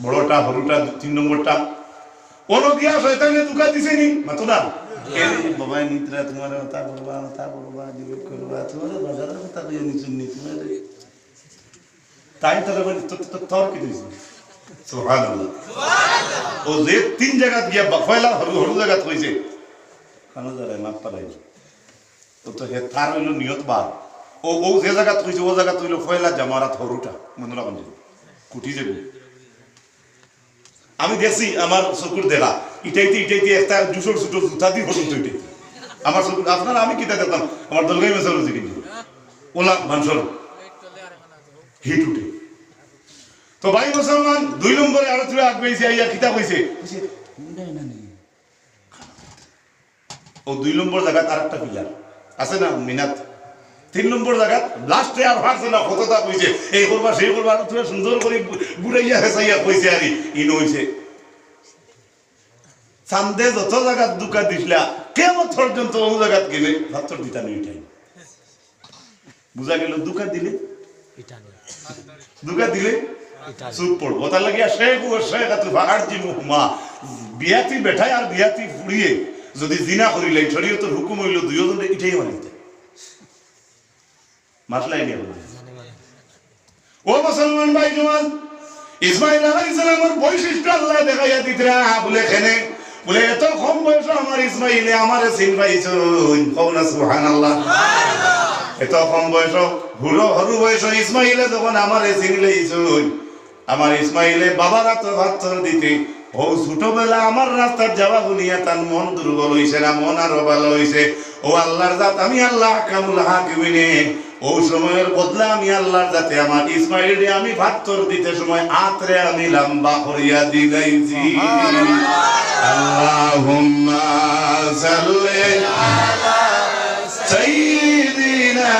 বড়টা হরুটা 3 নম্বরটা অনগিয়া শয়তানে ধোঁকা দিছে নি মাতো না বাবা নিত্রা তোমার কথা বলবা দিবে করবা তোমার বাজারের কথা কইয়া নিছুনি তোমার তাই তারা বলে তোর কি দিছে সুবহানাল্লাহ ও যে 3 জায়গা গিয়া পয়লা হরু জায়গা কইছে কানো যারা মাপ পালাই তো হে তার হইল নিয়ত বা ও যে জায়গা কইছে ও জায়গা হইল পয়লা জামারাত হরুটা মনে রাখুন কুটি যাবে আমি দেখছি আমার চকুর দেখা ইটাইতে একটা জুসোর ছোট জুতা দিয়ে পর্যন্ত ইটাই আমার চকুর আপনারা আমি কিতা দেখতাম আমার দলগাই মেসাল হচ্ছে কিন্তু ওলা মানুষের হিট উঠে তো ভাই মুসলমান 2 নম্বরে আরো তুই আগবাইছে আইয়া কিতা কইছে ও 2 নম্বর জায়গা আরেকটা পিলার আছে না মিনাত 3 নম্বর জায়গা লাস্টে আর ভারছে না কতটা কইছে এই করবা সেই করবা তুই সুন্দর করে বুড়াইয়া হেসাইয়া কইছে আরি ইন হইছে সামদে যত জায়গা দুকা দিছলা কেমন পর্যন্ত ও জায়গা গেলে ভাতর দিতা নেই টাইম বুঝা গেল দুকা দিলে দুকা দিলে চুপ পড়বো তার লাগিয়া শেখ ও শেখ তুই ভাগার জি মুহমা বিয়াতি বেঠায় আর বিয়াতি ফুড়িয়ে যদি জিনা করিলে শরীয়তের হুকুম হইল দুইজনে ইটাই মানিতে মাসলাই নিয়ে বলে ও মুসলমান ভাই জওয়ান ইসমাইল আলাইহিস সালামের বৈশিষ্ট্য আল্লাহ দেখাইয়া দিতরা বলে কেনে বলে এত কম বয়সে আমার ইসমাইলে আমারে চিন পাইছুন কওনা সুবহানাল্লাহ সুবহানাল্লাহ এত কম বয়সে হরু বয়সে ইসমাইলে যখন আমারে চিনলেইছুন আমার ইসমাইলে বাবারা তো ভাতর দিতে ও ছোটবেলা আমার রাস্তার যাওয়া বলিয়া তার মন দুর্বল হইছে না মন আরো ভালো হইছে ও আল্লাহর জাত আমি আল্লাহ কামুল হাকিমিনে ও সময়ের বদলা আমি আল্লাহর জাতে আমার ইসমাইলে আমি ভাতর দিতে সময় আতরে আমি লম্বা করিয়া দিলাইছি আল্লাহুম্মা সাল্লি আলা সাইয়্যিদিনা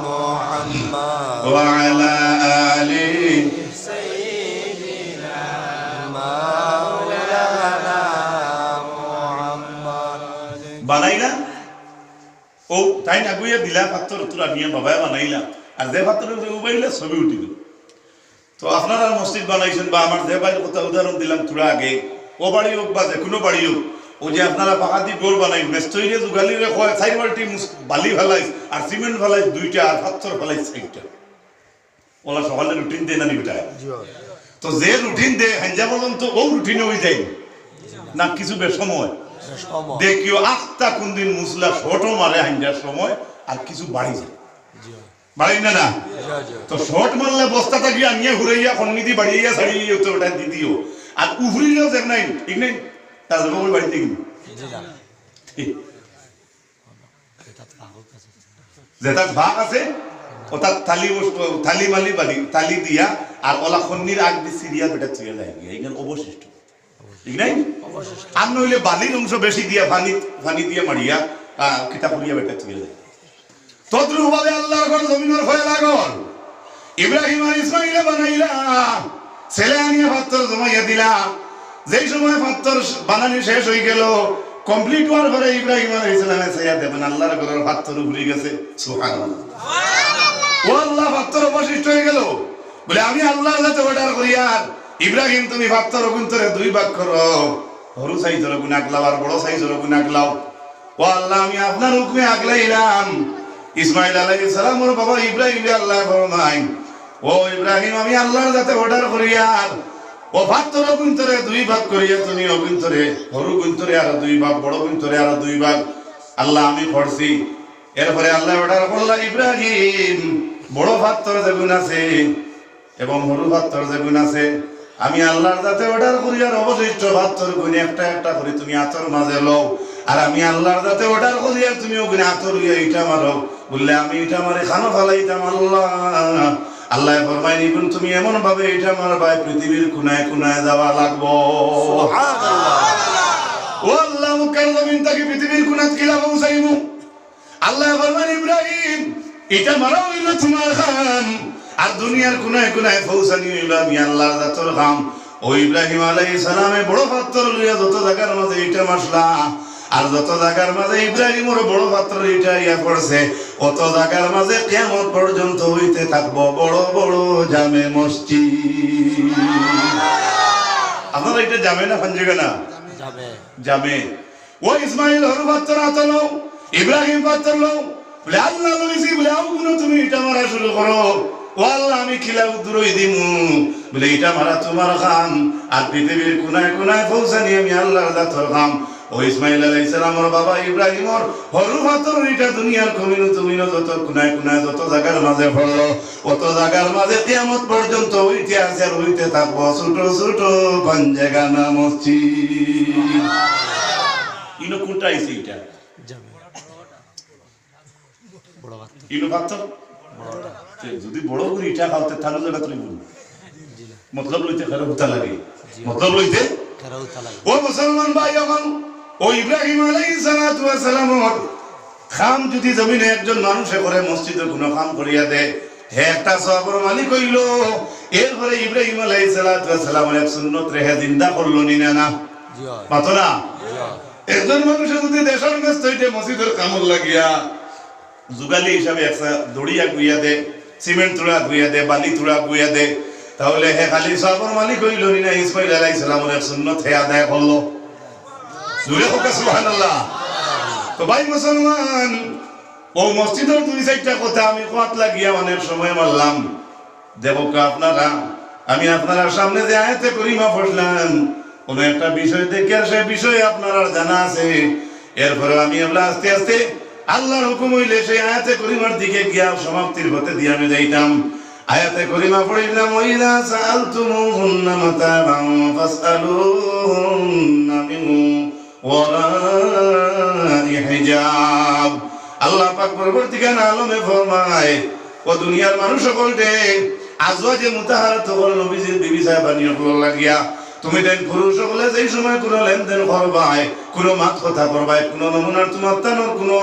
মুহাম্মদ ওয়া আলা আলি সাইয়্যিদিনা মাওলানা মুহাম্মদ বানাইলা ও তাই না গুইয়া দিলা পাত্র তোরা নিয়ে বাবা বানাইলা আর যে পাত্র উবাইলা ছবি উঠি গেল তো আপনারা মসজিদ বানাইছেন বা আমার যে বাড়ির কথা উদাহরণ দিলাম তোরা আগে ও বাড়ি হোক বা যে কোনো বাড়ি হোক ও যে আপনারা পাকাতি গোল বানাই মেস্তইরে জুগালিরে কয় 4 বালতি বালি ফেলাই আর সিমেন্ট ফেলাই 2টা আর পাথর ফেলাই 4টা ওলা সকালে রুটিন দেয় না নি বেটা তো যে রুটিন দেয় হাঞ্জা পর্যন্ত ও রুটিনে হয়ে যায় না কিছু বেসময় দেখিও আটটা কোন দিন মুসলা শর্টও মারে হাঞ্জার সময় আর কিছু বাড়ি যায় বাড়ি না না তো শর্ট মারলে বস্তাটা গিয়ে নিয়ে ঘুরাইয়া খন্নিদি বাড়িয়া ছাড়িয়ে তো ওটা দিদিও আর উফরিলেও দেখ নাই ঠিক নাই তার জন্য বাড়িতে গেল যেটা ভাগ আছে ওটা থালি মালি বালি তালি দিয়া আর ওলা খন্নির আগ দিয়ে সিরিয়া বেটা চুয়ে যায় এইখানে অবশিষ্ট ঠিক নাই আর নইলে বালির অংশ বেশি দিয়া পানি দিয়ে মারিয়া কিতাব করিয়া বেটা চুয়ে যায় তদ্রুপ ভাবে আল্লাহর ঘর জমিনের হয়ে লাগল ইব্রাহিম আর ইসমাইলে বানাইলা ছেলে আনিয়া পাথর জমাইয়া দিলা যেই সময় পাথর বানানি শেষ হয়ে গেল কমপ্লিট হওয়ার পরে ইব্রাহিম আলাইহিস সালামে ছায়া দেবেন আল্লাহর ঘরের পাথর উপরে গেছে সুবহানাল্লাহ ও আল্লাহ পাথর অবশিষ্ট হয়ে গেল বলে আমি আল্লাহর কাছে অর্ডার করি আর ইব্রাহিম তুমি পাথর অগুন্তরে 2 ভাগ করো সরু সাইজের গুণ আগলাও আর বড় সাইজের গুণ আগলাও ও আল্লাহ আমি আপনার হুকুমে আগলাইলাম ইসমাইল আলাইহিস সালামের বাবা ইব্রাহিম আল্লাহ ফরমায় ও ইব্রাহিম আমি আল্লাহর কাছে অর্ডার করি আর ও পাথর অগুন্তরে 2 ভাগ করিয়া তুমি অগুন্তরে সরু গুন্তরে আর 2 ভাগ বড় গুন্তরে আর 2 ভাগ আল্লাহ আমি পড়ছি এরপরে আল্লাহ অর্ডার করলা ইব্রাহিম বড় পাথর যেগুন আছে এবং সরু পাথর যেগুন আছে আমি আল্লাহর কাছে অর্ডার করি আর অবশিষ্ট পাথর গুণ একটা একটা করে তুমি আতর মাঝে লও আর আমি আল্লাহর কাছে অর্ডার করি আর তুমি ওখানে আতর হইয়া ইটা মারো বললে আমি ইটা মারে খানো ফালাইতাম আল্লাহ আল্লাহ ফরমায় নিবেন তুমি এমন ভাবে ইটা মারবা পৃথিবীর কোনায় কোনায় যাওয়া লাগবো সুবহানাল্লাহ ও আল্লাহ মুকার জমিন থেকে পৃথিবীর কোনায় কিলা পৌঁছাইমু আল্লাহ ফরমায় ইব্রাহিম ইটা মারা হইল তোমার খাম আর দুনিয়ার কোনায় কোনায় পৌঁছানি হইল আমি আল্লাহর জাতর খাম ও ইব্রাহিম আলাইহিস সালামে বড় পাথর লইয়া যত জায়গার মধ্যে ইটা মাসলা আর যত জায়গার মাঝে ইব্রাহিমের বড় পাত্র এটা ইয়া পড়ছে অত জায়গার মাঝে কিয়ামত পর্যন্ত হইতে থাকবো বড় বড় জামে মসজিদ। আপনারা এটা যাবে না পাঞ্জেবে না যাবে। ও ইসমাইল হরু পাত্র আতলো ইব্রাহিম পাত্র লো বলে আল্লাহ লইছি বলে আগুনো তুমি এটা মারা শুরু করো। ও আল্লাহ আমি খিলা উদ্রই দিমু বলে এটা মারা তোমার কাম আর পৃথিবীর কোনায় কোনায় পৌঁছানি আমি আল্লাহর জাতর কাম। ও ইসমাইল আলাইহিস সালামের বাবা ইব্রাহিমর হরু পাত্র এটা দুনিয়ার কমিনো তুমিনো যত কোনায় কোনায় যত জায়গার মাঝে পড়লো অত জায়গার মাঝে কিয়ামত পর্যন্ত হইতে আছে আর হইতে থাকবো ছোট ছোট পাঞ্জেগানা মসজিদ। ইনো কোনটা আইছে এটা ইনো পাত্র যদি বড় করে ইটা খাওয়াতে থাকলে জায়গা তুই বল মতলব লইতে খারাপ হতা লাগে মতলব লইতে ও মুসলমান ভাই এখন ও ইব্রাহিম আলাইহিস সালাতু ওয়াস সালাম খাম যদি জমিনে একজন মানুষে করে মসজিদের কোনো কাম করিয়া দে হে একটা সওয়াবের মালিক হইল। এরপরে ইব্রাহিম আলাইহিস সালাতু ওয়াস সালাম এক সুন্নাত রেখে জিন্দা করলো নি না পাতো না। একজন মানুষে যদি দেশের ব্যস্ত হইতে মসজিদের কামত লাগিয়া যুগালি হিসাবে একটা দড়িয়া গুইয়া দে সিমেন্ট তুলা গুইয়া দে বালি তুলা গুইয়া দে তাহলে হে খালি সওয়াবের মালিক হইল নি না ইসমাইল আলাইহিস সালামের এক সুন্নাত হে আদায় করলো। জোরে হোক সুবহানাল্লাহ। তো ভাই মুসলমান ও মসজিদের দুই চারটা কথা আমি কত লাগিয়া অনেক সময় মারলাম দেখো আপনারা আমি আপনারা সামনে যে আয়াতে করিমা পড়লাম কোন একটা বিষয় দেখে সে বিষয়ে আপনারা জানা আছে। এরপরে আমি আমরা আস্তে আস্তে আল্লাহর হুকুম হইলে সেই আয়াতে করিমার দিকে গিয়া সমাপ্তির পথে দিয়ে আমি যাইতাম। আয়াতে করিমা পড়িলাম ওয়াইলা সাআলতুমুহুন্না মাতাআন ফাসআলুহুন্না মিন ওয়ারাই হিজাব। আল্লাহ পাক পরবর্তীকাল আলমে ফরমায় ও দুনিয়ার মানুষ সকলকে আজওয়াজে মুতাহারাত হল নবীজির বিবি সাহেবানির হল লাগিয়া তুমি দেন পুরুষ সকলে যেই সময় কোনো লেনদেন করবাই কোনো মাত কথা করবাই কোনো নমুনার তোমার তানোর কোনো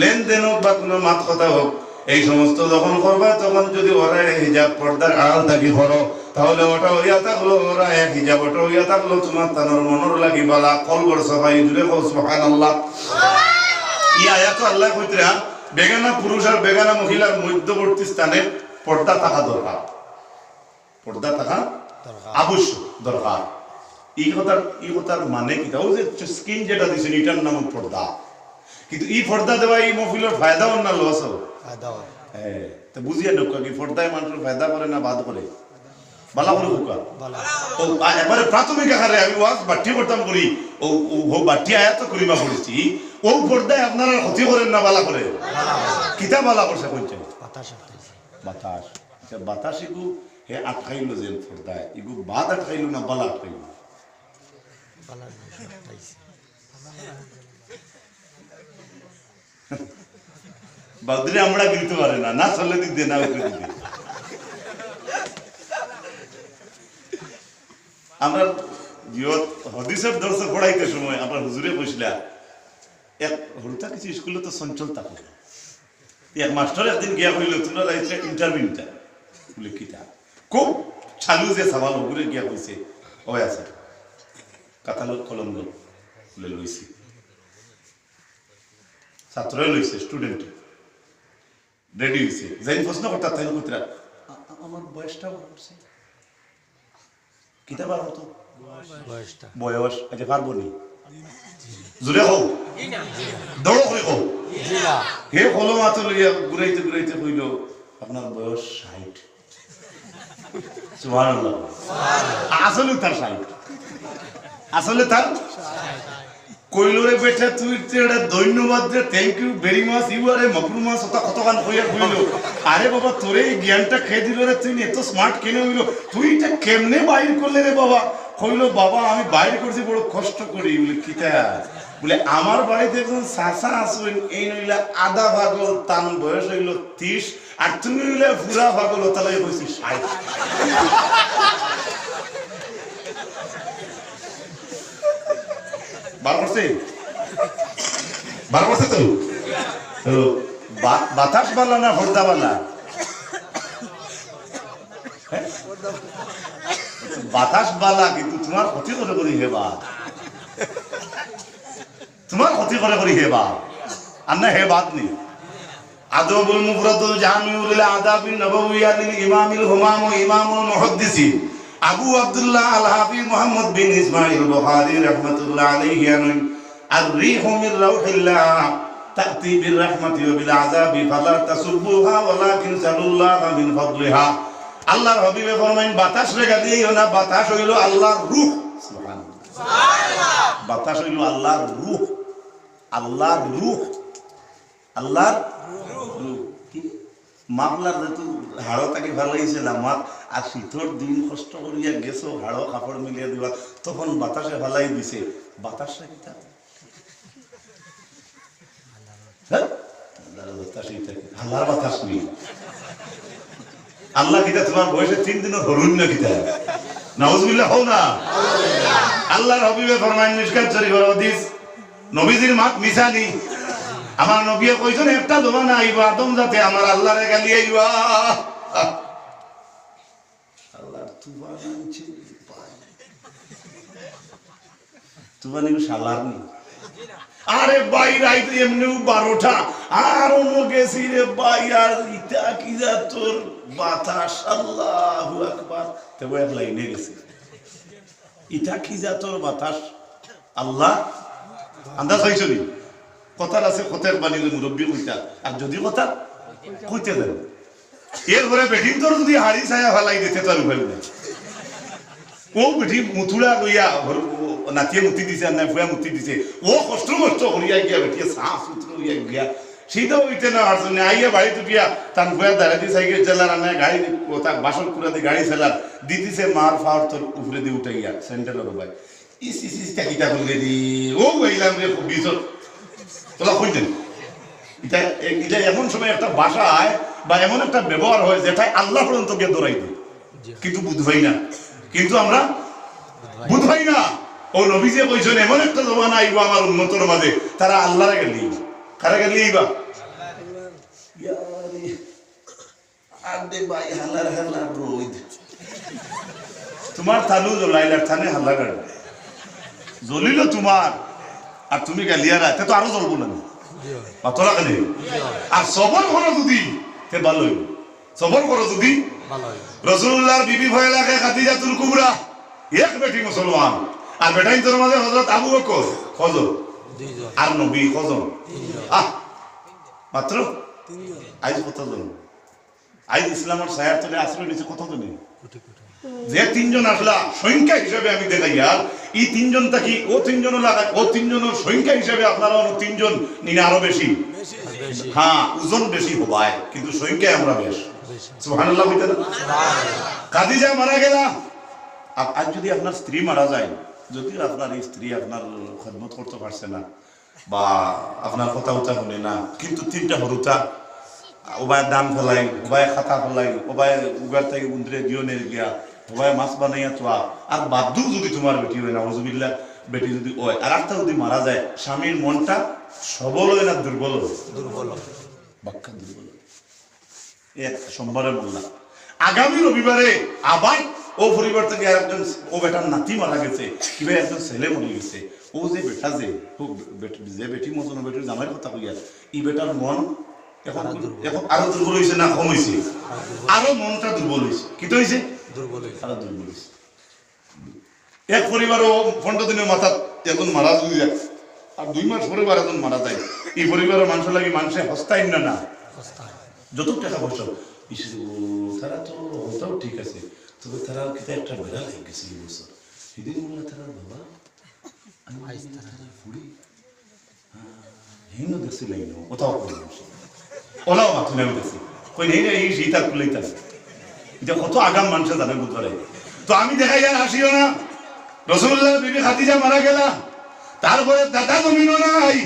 লেনদেন হোক বা কোনো মাত কথা হোক এই সমস্ত যখন করবা তখন যদি ওরা হিজাব পর্দার আড়াল থাকি করো তাহলে ওটা হইয়া থাকলো ওরা এক হিজাব ওটা হইয়া থাকলো তোমার তানোর মনোর লাগি বালা কলবর সবাই জুড়ে সুবহানাল্লাহ। ই আয়াত আল্লাহ কইতরা বেগানা পুরুষ আর বেগানা মহিলার মধ্যবর্তী স্থানে পর্দা থাকা দরকার। পর্দা থাকা আবশ্যক দরকার। এই কথার মানে কি তাও যে স্কিন যেটা দিছেন এটার নাম পর্দা। কিন্তু এই পর্দা দেওয়া এই মহফিলের ফায়দা না লস হবে? হ্যাঁ তো বুঝিয়ে নোক কি পর্দায় মানুষের ফায়দা করে না বাদ করে বালা করে হুকা ও এবারে প্রাথমিক আকারে আমি ওয়াজ বাটি করতাম করি ও ও বাটি আয়াত করিমা পড়েছি ও পর্দায় আপনারা ক্ষতি করেন না বালা করে কিতা বালা করছে কইছে বাতাস বাতাস আচ্ছা বাতাস ইগু হে আটকাইলো যে পর্দায় ইগু বাদ আটকাইলো না বালা আটকাইলো বালা আটকাইছে বাদরে আমরা গিলতে পারে না না চলে দিতে না দিতে আমরা হদিসের দর্শে পড়াইতে সময় আমরা হুজুরে বসলা এক হলুতা কিছু স্কুলে তো চঞ্চল থাকে এক মাস্টার একদিন গিয়া কইল তোমরা রাইছে ইন্টারভিউটা বলে কিতা খুব চালু যে সওয়াল হুজুরে গিয়া কইছে ওই আছে কাতাল কলম বলে লইছি ছাত্র লইছে স্টুডেন্ট রেডি হইছে যাই প্রশ্ন করতে তাই কইতরা আমার বয়সটা বলছে কিতা বার হতো বয়সটা বয়স আচ্ছা পারবো নি জোরে হও দৌড় করে হও হে হলো মাত্র লইয়া ঘুরাইতে ঘুরাইতে কইল আপনার বয়স 60 সুবহানাল্লাহ আসলে তার 60 আসলে তার কইল রে বেটা তুই এটা ধন্যবাদ রে thank you very much you are a মাকরুমা সতা কতখান কইয়া কইল আরে বাবা তোরে এই জ্ঞানটা খেয়ে দিল রে তুই এত স্মার্ট কেন হইল তুই এটা কেমনে বাইর করলে রে বাবা কইল বাবা আমি বাইর করছি বড় কষ্ট করি বলে কিতা বলে আমার বাড়িতে একজন চাচা আসবেন এই নইলা আধা পাগল তান বয়স হইল 30 আর তুমি হইলে পুরা পাগল তাহলে কইছি 60 বার করছে তো বাতাস বালা না হর্দা বালা বাতাস বালা কিন্তু তোমার ক্ষতি করে করি হেবা তোমার ক্ষতি করে করি হে বাদ আর না হে বাদ নেই আদবুল মুফরাদুল জামিউল আদাবিন নবওয়িয়া লিল ইমামিল হুমাম ও ইমামুল মুহাদ্দিসিন আবু আব্দুল্লাহ আল হাফিজ মুহাম্মদ বিন ইসমাঈল বুখারী রাহমাতুল্লাহ আলাইহি আনুন আর-রিহু মির রাউহিল্লাহ তা'তি বির রাহমাতি ওয়া বিল আযাবি ফালা তাসুবুহা ওয়ালাকিন সাল্লাল্লাহু মিন ফাদলিহা আল্লাহর হাবিবে ফরমাইন বাতাস রে গালিও না বাতাস হইল আল্লাহর রূহ সুবহানাল্লাহ সুবহানাল্লাহ বাতাস হইল আল্লাহর রূহ আল্লাহর রূহ আল্লাহর রূহ কি মামলার যেহেতু হাড়ো তাকে ভালো হয়েছে আমার আর শীতর দিন কষ্ট করিয়া গেছো হাড়ো কাপড় মিলিয়ে দিবা তখন বাতাসে ভালাই দিছে বাতাসটা কি তা আল্লাহর বাতাস নেই আল্লাহ কিতা তোমার বয়সে 3 দিনও ধরুন না কিতা নাউজুবিল্লাহ হও না আল্লাহর হাবিবে ফরমায়েন মিশকাত শরীফের হাদিস নবীজির মাত মিসানি আমার নবী কইছেন একটা জবান আইবা আদম জাতে আমার আল্লাহরে গালি আইবা আল্লাহর তুবান আনছে তুবান এগুলো শালার নি আরে ভাই রাইতে এমনি 12টা আর অন্য গেছি রে ভাই আর ইটা কি যা তোর বাতাস আল্লাহু আকবার তবে এক লাইনে গেছে ইটা কি যা তোর বাতাস আল্লাহ আন্দাজ হইছো নি কথা আছে কথার বাণীর মুরব্বী কইতা আর যদি কথা কইতে দেন এরপরে বেটিন তোর যদি হাড়ি ছায়া ফেলাই দিতে তোর উপায় নেই ও বেটি মুথুড়া কইয়া নাতিয়ে মুতি দিছে আর না ফুয়া মুতি দিছে ও কষ্ট করিয়া গিয়া বেটিয়ে সাফ সুতরো হইয়া গিয়া সেটাও হইতে না আর শুনে আইয়া বাড়ি টুকিয়া তার ফুয়া দাঁড়া দিয়ে সাইকেল চালার আনা গাড়ি তার বাসন কুড়া দিয়ে গাড়ি চালার দিদিছে মার ফাওয়ার তোর উপরে দিয়ে উঠে গিয়া সেন্টারের ভাই ইস ইস ইস কিটা করলে দি ও হইলাম রে খুব বিচর তোলা কইতেন এটা এটা এমন সময় একটা ভাষায় বা এমন একটা ব্যবহার হয় যেটা আল্লাহ পর্যন্ত গিয়ে দৌড়াই দিই কিন্তু বুঝবাই না কিন্তু আমরা বুঝবাই না ও নবী যে কইছেন এমন একটা জমানা আইব আমার উম্মতের মাঝে তারা আল্লাহরে গেলি কারা গেলি আইবা ইয়ারে আদে ভাই হালার হালার রোদ তোমার তালু জ্বলাইলার থানে হাল্লা গাড়ি জ্বলিল তোমার আর তুমি গালিয়ারা তে তো আরো জ্বলবো না পাতলা কেন আর সবর করো যদি তে ভালো হইব সবর করো যদি ভালো হইব রাসূলুল্লাহর বিবি ভয় লাগে খাদিজাতুল কুবরা এক বেটি মুসলমান আর বেটাইন তোর মাঝে হযরত আবু বকর কজন আর নবী কজন মাত্র 3 আজ কতজন আজ ইসলামের ছায়ার তলে আশ্রয় নিছে কতজন যে 3 জন আসলা সংখ্যা হিসেবে আমি দেখাই আর এই 3 জন থাকি ও 3 জন লাগা ও 3 জনের সংখ্যা হিসেবে আপনারা 3 জন নিনে আরো বেশি হ্যাঁ ওজন বেশি হবায় কিন্তু সংখ্যা আমরা বেশ সুবহানাল্লাহ কইতে না খাদিজা মারা গেল আজ যদি আপনার স্ত্রী মারা যায় যদি আপনার এই স্ত্রী আপনার খেদমত করতে পারছে না বা আপনার কথা উঠা শুনে না কিন্তু 3টা হরুতা ওবায় দান ফেলাই ওবায় খাতা ফেলাই ওবায় উগার থেকে উন্দ্রে জিওনে গিয়া ওবায় মাছ বানাইয়া তোয়া আর বাদু যদি তোমার বেটি হয় না নাউজুবিল্লাহ বেটি যদি হয় আর একটা যদি মারা যায় স্বামীর মনটা সবল হয় না দুর্বল দুর্বল বাক্কা দুর্বল এক সোমবারে বললাম আগামী রবিবারে আবার ও পরিবার থেকে একজন ও বেটার নাতি মারা গেছে কিবা একজন ছেলে মরে গেছে ও যে বেটা যে বেটি মতন বেটির জামাইয়ের কথা কইয়া ই বেটার মন এখন আরো দুর্বল হয়েছে না কম হয়েছে আরো মনটা দুর্বল হয়েছে কি তো হয়েছে দুর্বল হয়েছে আরো দুর্বল হয়েছে এক পরিবারও 15 দিনের মাথা এখন মারা যদি আর 2 মাস পরিবার এখন মারা যায় এই পরিবারের মানুষ লাগি মানুষে হস্তায় না যত টাকা পয়সা তারা তো ওটাও ঠিক আছে তবে তারা কিন্তু একটা বেড়া হয়ে গেছে এই বছর সেদিন বললো তারা বাবা আমি তারা ফুড়ি হিন্দু দেখছি লাইন ওটাও করলাম ওলাও মাথু নেমে দেখছি কই নেই এই শীতার খুলেই তার এটা কত আগাম মানুষে জানে বুধবারে তো আমি দেখাই আর হাসিও না রাসূলুল্লাহ বিবি খাদিজা মারা গেল তারপরে দাদা জমিনও নাই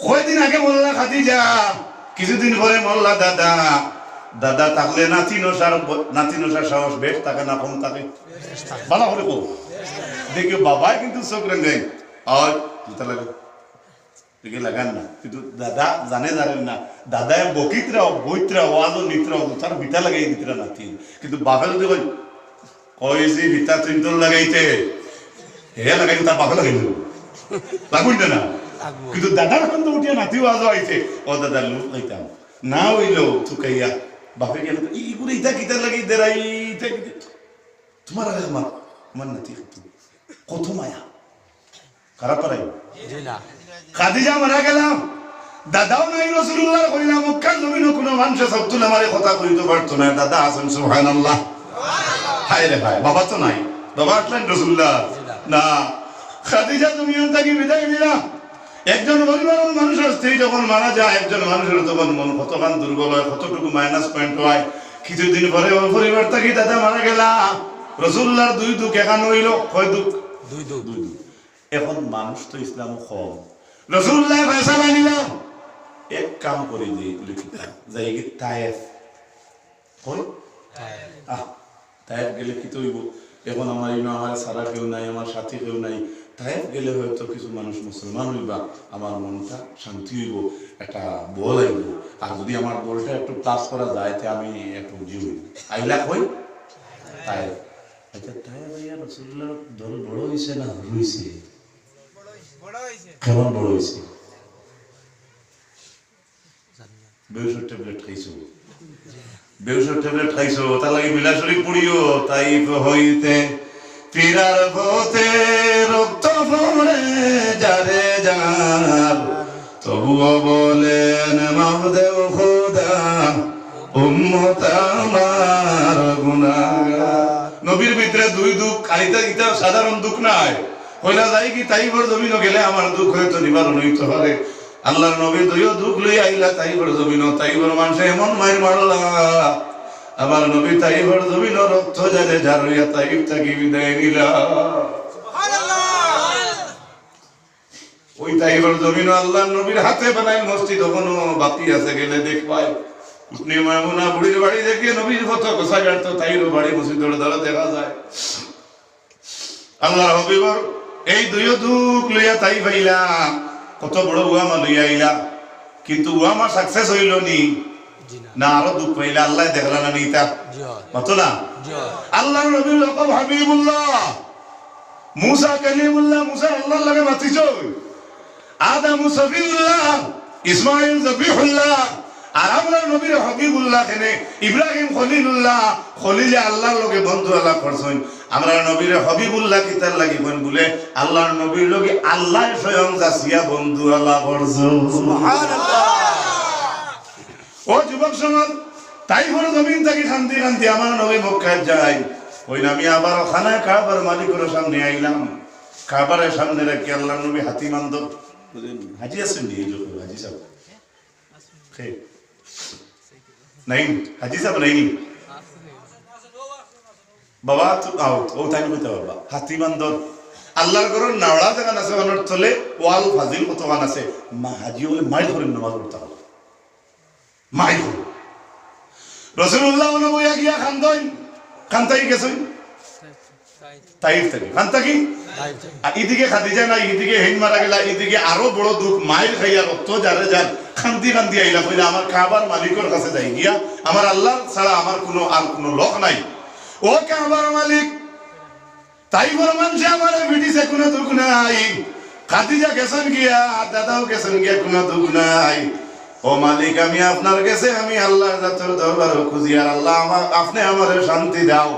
কয়দিন আগে বললা খাদিজা কিছুদিন পরে মল্লা দাদা দাদা থাকলে নাতি নসার সাহস বেশ থাকে না কম থাকে ভালো করে কো দেখে বাবাই কিন্তু চোখ রেঙ্গাই আর জুতা লাগে দেখে লাগান না কিন্তু দাদা জানেন না দাদায় বকিতরাও বইতরাও ওয়াজও নিতরাও জুতার ভিতা লাগাই দিতরা নাতি কিন্তু বাপে যদি কই যে ভিতা তুই তোর লাগাইতে হে লাগাই তার বাপে লাগাই দেবো লাগুন না কিন্তু দাদার এখন তো উঠিয়া নাতিও আজও আইছে ও দাদা লুক হইতাম না হইলো থুকাইয়া বাপে গেলে ইগুলো ইটা কিতার লাগে দেরাই ইটা তোমার আগে আমার নাতি কত মায়া খারাপ পারাই খাদিজা মারা গেলাম দাদাও নাই রাসূলুল্লাহ কইলাম মক্কার জমিনে কোনো মানুষ সবতুল আমারে কথা কইতে পারতো না দাদা আছেন সুবহানাল্লাহ হায় রে ভাই বাবা তো নাই বাবা আসলেন রাসূলুল্লাহ না খাদিজা তুমি তাকে বিদায় দিলাম একজন পরিবারের মানুষের স্ত্রী যখন মারা যায় একজন মানুষের তখন মন কতখান দুর্বল হয় কতটুকু মাইনাস পয়েন্ট হয় কিছুদিন পরে ওই পরিবার থেকে দাদা মারা গেলাম রাসূলুল্লাহর দুই দুঃখ এখান হইল কয় দুঃখ দুই দুঃখ এখন মানুষ তো ইসলাম কম রাসূলুল্লাহ ফয়সালা নিল এক কাম করে দিই লিখিতা যাই কি তায়েফ কই তায়েফ গেলে কি তো হইব এখন আমার আমার সারা কেউ নাই আমার সাথী কেউ নাই তায়েফ গেলে হয়তো কিছু মানুষ মুসলমান হইবা আমার মনটা শান্তি হইব একটা বল আইব আর যদি আমার বলটা একটু প্লাস করা যায় তে আমি একটু জিউ আইলা কই তায়েফ আচ্ছা তায়েফ ভাইয়া রাসূলুল্লাহ দল বড় হইছে না হইছে বড় হইছে কেমন বড় হইছে বেউসের ট্যাবলেট খাইছো বেউসের ট্যাবলেট খাইছো তার লাগি মিলা শরীফ পড়িও তাইফ হইতে ফিরার পথে রক্ত পড়ে যারে যার তবুও বলেন মাহদেও খোদা উম্মত আমার গুনাহগার নবীর ভিতরে দুই দুঃখ আইতা ইতা সাধারণ দুঃখ নাই কইলা যায় কি তাইফের জমিন গেলে আমার দুঃখ হয়তো নিবারণ হইতে পারে আল্লাহর নবী দুইও দুঃখ লই আইলা তাইফের জমিন তাইফের মানুষ এমন মাইর মারলা আমার নবী তাইফের জমিন রক্ত জানে ঝাড়িয়া তাইফ থাকি বিদায় নিলা ওই তাইফের জমিন আল্লাহর নবীর হাতে বানাই মসজিদ এখনো বাকি আছে গেলে দেখবাই উনি মামুনা বুড়ির বাড়ি দেখে নবীর কত গোসা গাড়তো তাইরও বাড়ি মসজিদ ধরে ধরে দেখা যায় আল্লাহর হাবিবর এই দুইও দুঃখ লইয়া তাইফ আইলা কত বড় উয়ামা লইয়া আইলা কিন্তু উয়ামা সাকসেস হইল নি না আরো দুঃখ পাইলা আল্লাহ দেখলা না নিতা কত না আল্লাহর নবীর লকব হাবিবুল্লাহ মুসা কালিমুল্লাহ মুসা আল্লাহর লাগে মাতিছ আদম সফিউল্লাহ ইসমাঈল জবিহুল্লাহ আর আমরা নবীর হাবিবুল্লাহ কেনে ইব্রাহিম খলিলুল্লাহ খলিলে আল্লাহর লগে বন্ধু আলাপ করছেন আমরা নবীর হাবিবুল্লাহ কিতার লাগিবেন বলে আল্লাহর নবীর লগে আল্লাহ স্বয়ং যাসিয়া বন্ধু আলাপ করছেন সুবহানাল্লাহ ও যুবক সমাজ তাইফের জমিন থেকে শান্তি শান্তি আমার নবী মক্কায় যায় ওই আমি আবার ওখানে কাবার মালিকের সামনে আইলাম কাবারের সামনে রেখে আল্লাহর নবী হাতি মান্দ হাজি আছেন এই লোক হাজি সাহেব नहीं हाजी साहब नहीं बाबा तू आओ ओ टाइम में तो बाबा हाथी बंदर আল্লাহর ঘর নাওড়া জায়গা আছে ওনার চলে ওয়াল ফাজিল কত গান আছে মা হাজি বলে মাইল করে নামাজ পড়তে হবে মাইল রাসূলুল্লাহ নবী গিয়া খানতাই গেছেন তাইফ থেকে খানতা কি আর এদিকে খাদিজা না এদিকে হেন মারা গেলা এদিকে আরো বড় দুঃখ মাইল খাইয়া রক্ত যারে যার খান্তি খান্তি আইলা কইলা আমার কাবার মালিকের কাছে যাই গিয়া আমার আল্লাহ ছাড়া আমার কোনো আর কোনো লোক নাই ও কাবার মালিক তাইফের মানুষে আমারে বিটিছে কোনো দুঃখ নাই খাদিজা গেছেন গিয়া দাদাও গেছেন গিয়া কোনো দুঃখ নাই ও মালিক আমি আপনার কাছে আমি আল্লাহর জাতের দরবারে খুঁজি আর আল্লাহ আপনি আমারে শান্তি দাও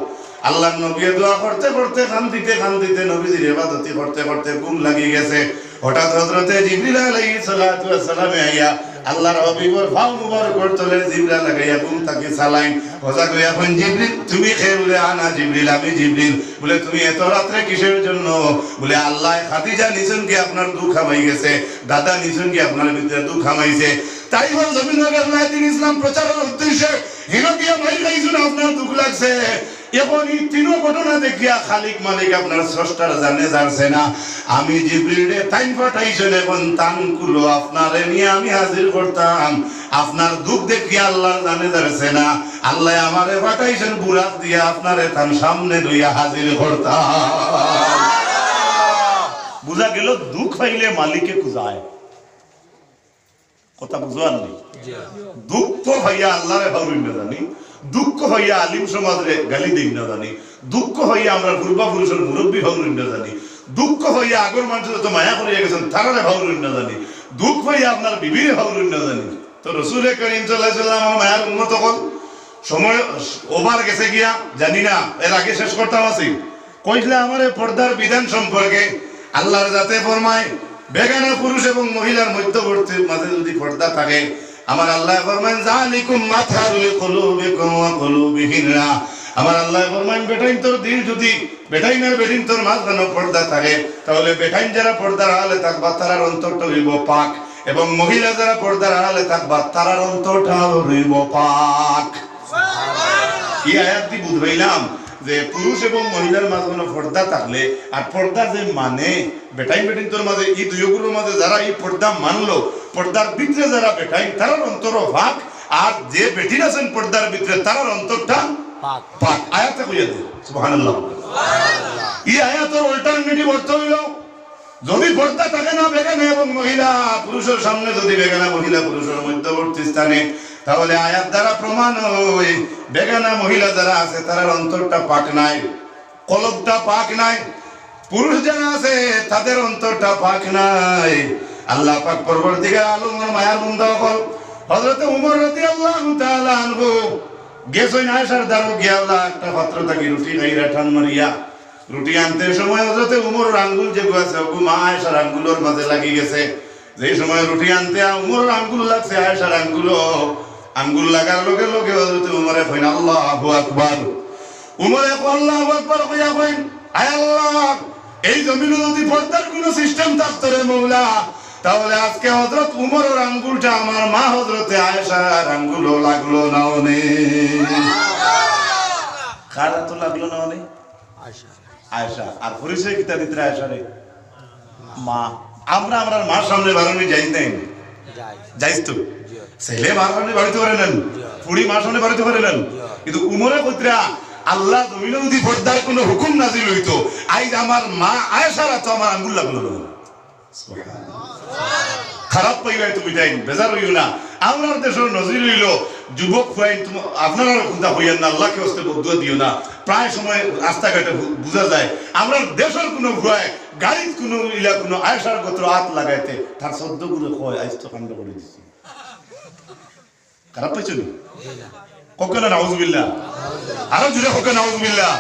আল্লাহ নবী দোয়া করতে করতে খান্তিতে নবীজির ইবাদতি করতে করতে ঘুম লাগি গেছে হঠাৎ হযরতে জিবরিল আলাইহিস সালাতু ওয়াস সালাম আইয়া আল্লাহর হাবিবের পাও মুবারক তোলে জিবরিল লাগাইয়া ঘুম থেকে সালাইন ওজা কইয়া কোন জিবরিল তুমি কে বলে আনা জিবরিল আমি জিবরিল বলে তুমি এত রাতে কিসের জন্য বলে আল্লাহ খাদিজা নিছেন কি আপনার দুঃখ হামাই গেছে দাদা নিছেন কি আপনার ভিতরে দুঃখ হামাইছে তাই বল জমিনের আল্লাহ দিন ইসলাম প্রচারের উদ্দেশ্যে হিরকিয়া মাই গাইছুন আপনার দুঃখ লাগছে এখন এই তিনো ঘটনা দেখিয়া খালিক মালিক আপনার স্রষ্টার জানে জানছে না আমি জিবরিলে তাইন পাঠাইছেন এখন তানকুলো আপনারে নিয়ে আমি হাজির করতাম আপনার দুঃখ দেখিয়া আল্লাহ জানে জানছে না আল্লাহ আমারে পাঠাইছেন বুরাক দিয়া আপনারে তার সামনে লইয়া হাজির করতাম বুঝা গেল দুঃখ পাইলে মালিকে খুঁজায় কথা বুঝার নেই দুঃখ ভাইয়া আল্লাহরে ভাবুন না জানি দুঃখ হইয়া আলিম সমাজরে গালি দিন না জানি দুঃখ হইয়া আমরা পূর্বপুরুষের মুরব্বী হন না জানি দুঃখ হইয়া আগর মানুষ যত মায়া করিয়া গেছেন তারারে ভাবলুন না জানি, দুঃখ হইয়া আপনার বিবিরে ভাবলুন না জানি। তো রসুল করিম সাল্লাল্লাহু আলাইহি ওয়াসাল্লাম আমার মায়ার উন্নত হল, সময় ওভার গেছে গিয়া জানি না, এর আগে শেষ করতাম আছি কইলে আমার পর্দার বিধান সম্পর্কে আল্লাহর যাতে ফরমায় বেগানা পুরুষ এবং মহিলার মধ্যবর্তী মাঝে যদি পর্দা থাকে, আমার আল্লাহ ফরমান যালিকুম মাথারুল কুলুবিকুম ওয়া কুলুবিহিন্না, আমার আল্লাহ ফরমান বেটাইন তোর দিল যদি বেটাইন আর বেটিন তোর মাঝখানে পর্দা থাকে, তাহলে বেটাইন যারা পর্দার আড়ালে থাকবা তার অন্তরটা হইব পাক, এবং মহিলা যারা পর্দার আড়ালে থাকবা তার অন্তরটা হইব পাক। এই আয়াতটি বুঝাইলাম যে পুরুষ এবং মহিলার মাঝে পর্দা থাকলে, আর পর্দা যে মানে বেটাইন বেটিন তোর মাঝে এই দুইগুলোর মাঝে যারা এই পর্দা মানলো, পর্দার ভিতরে যারা বেটাইন তার অন্তর পাক, আর যে বেটিন আছেন পর্দার ভিতরে তার অন্তরটা পাক পাক। আয়াতে কইয়া দে সুবহানাল্লাহ। এই আয়াতের অল্টারনেটিভ অর্থ হইল যদি পর্দা থাকে না বেগানা এবং মহিলা পুরুষের সামনে, যদি বেগানা মহিলা পুরুষের মধ্যবর্তী স্থানে, তাহলে আয়াত দ্বারা প্রমাণ হয় বেগানা মহিলা যারা আছে তার অন্তরটা পাক নাই, কলবটা পাক নাই, পুরুষ যারা আছে তাদের অন্তরটা পাক নাই। আল্লাহ পাক পরবর্তীকালে আলমের মায়ার বান্দা হল হযরত ওমর রাদিয়াল্লাহু তাআলা আনহু গেছেন আয়েশার দ্বারা গিয়া আল্লাহ একটা পাত্র থেকে রুটি খাইরা ঠান মারিয়া রুটি আনতে সময় হযরত ওমর আঙ্গুল যে আছে ওগু মা আয়েশার আঙ্গুলের মাঝে লাগি গেছে। যে সময় রুটি আনতে ওমর আঙ্গুল লাগছে আয়েশার আঙ্গুল লাগার লগে লগে হযরত ওমরে কইন আল্লাহু আকবার, ওমরে আল্লাহু আকবার কইয়া কইন আয় আল্লাহ, এই জমিনে যদি পর্দার কোনো সিস্টেম থাকতো রে মওলা, তাহলে আজকে হযরত ওমরের আঙ্গুলটা আমার মা হযরত আয়েশার আঙ্গুলও লাগলো না ওনে। কারা তো লাগলো না ওনে? আয়েশা। আর পরিচয় কিতা দিতে আয়েশা রে মা। আমরা আমরার মার সামনে বারণে যাই নাই, যাইস তো ছেলে মার সামনে বাড়িতে পারে নেন, ফুড়ি মার সামনে বাড়িতে পারে নেন, কিন্তু উমরে কইতরা আল্লাহ জমিনে যদি পর্দার কোনো হুকুম নাজিল হইতো, আইজ আমার মা আয়েশার তো আমার আঙ্গুল লাগলো না। খারাপ পাইলাই তুমি তাই বেজার হইও না। আমার দেশের নজির হইল যুবক ফাইন আপনারা চিন্তা হইয়েন না, আল্লাহকে হস্তে বদুয়া দিও না। প্রায় সময় রাস্তাঘাটে বোঝা যায় আমরা দেশের কোনো ভুয়ায় গাড়ির কোনো ইলা কোনো আয়েশার গোত্র হাত লাগাইতে তার শব্দ গুলো কয় আইস তো কাণ্ড করে দিচ্ছি। খারাপ পাইছো কখন নাউজুবিল্লাহ, আরো জুড়ে কখন নাউজুবিল্লাহ।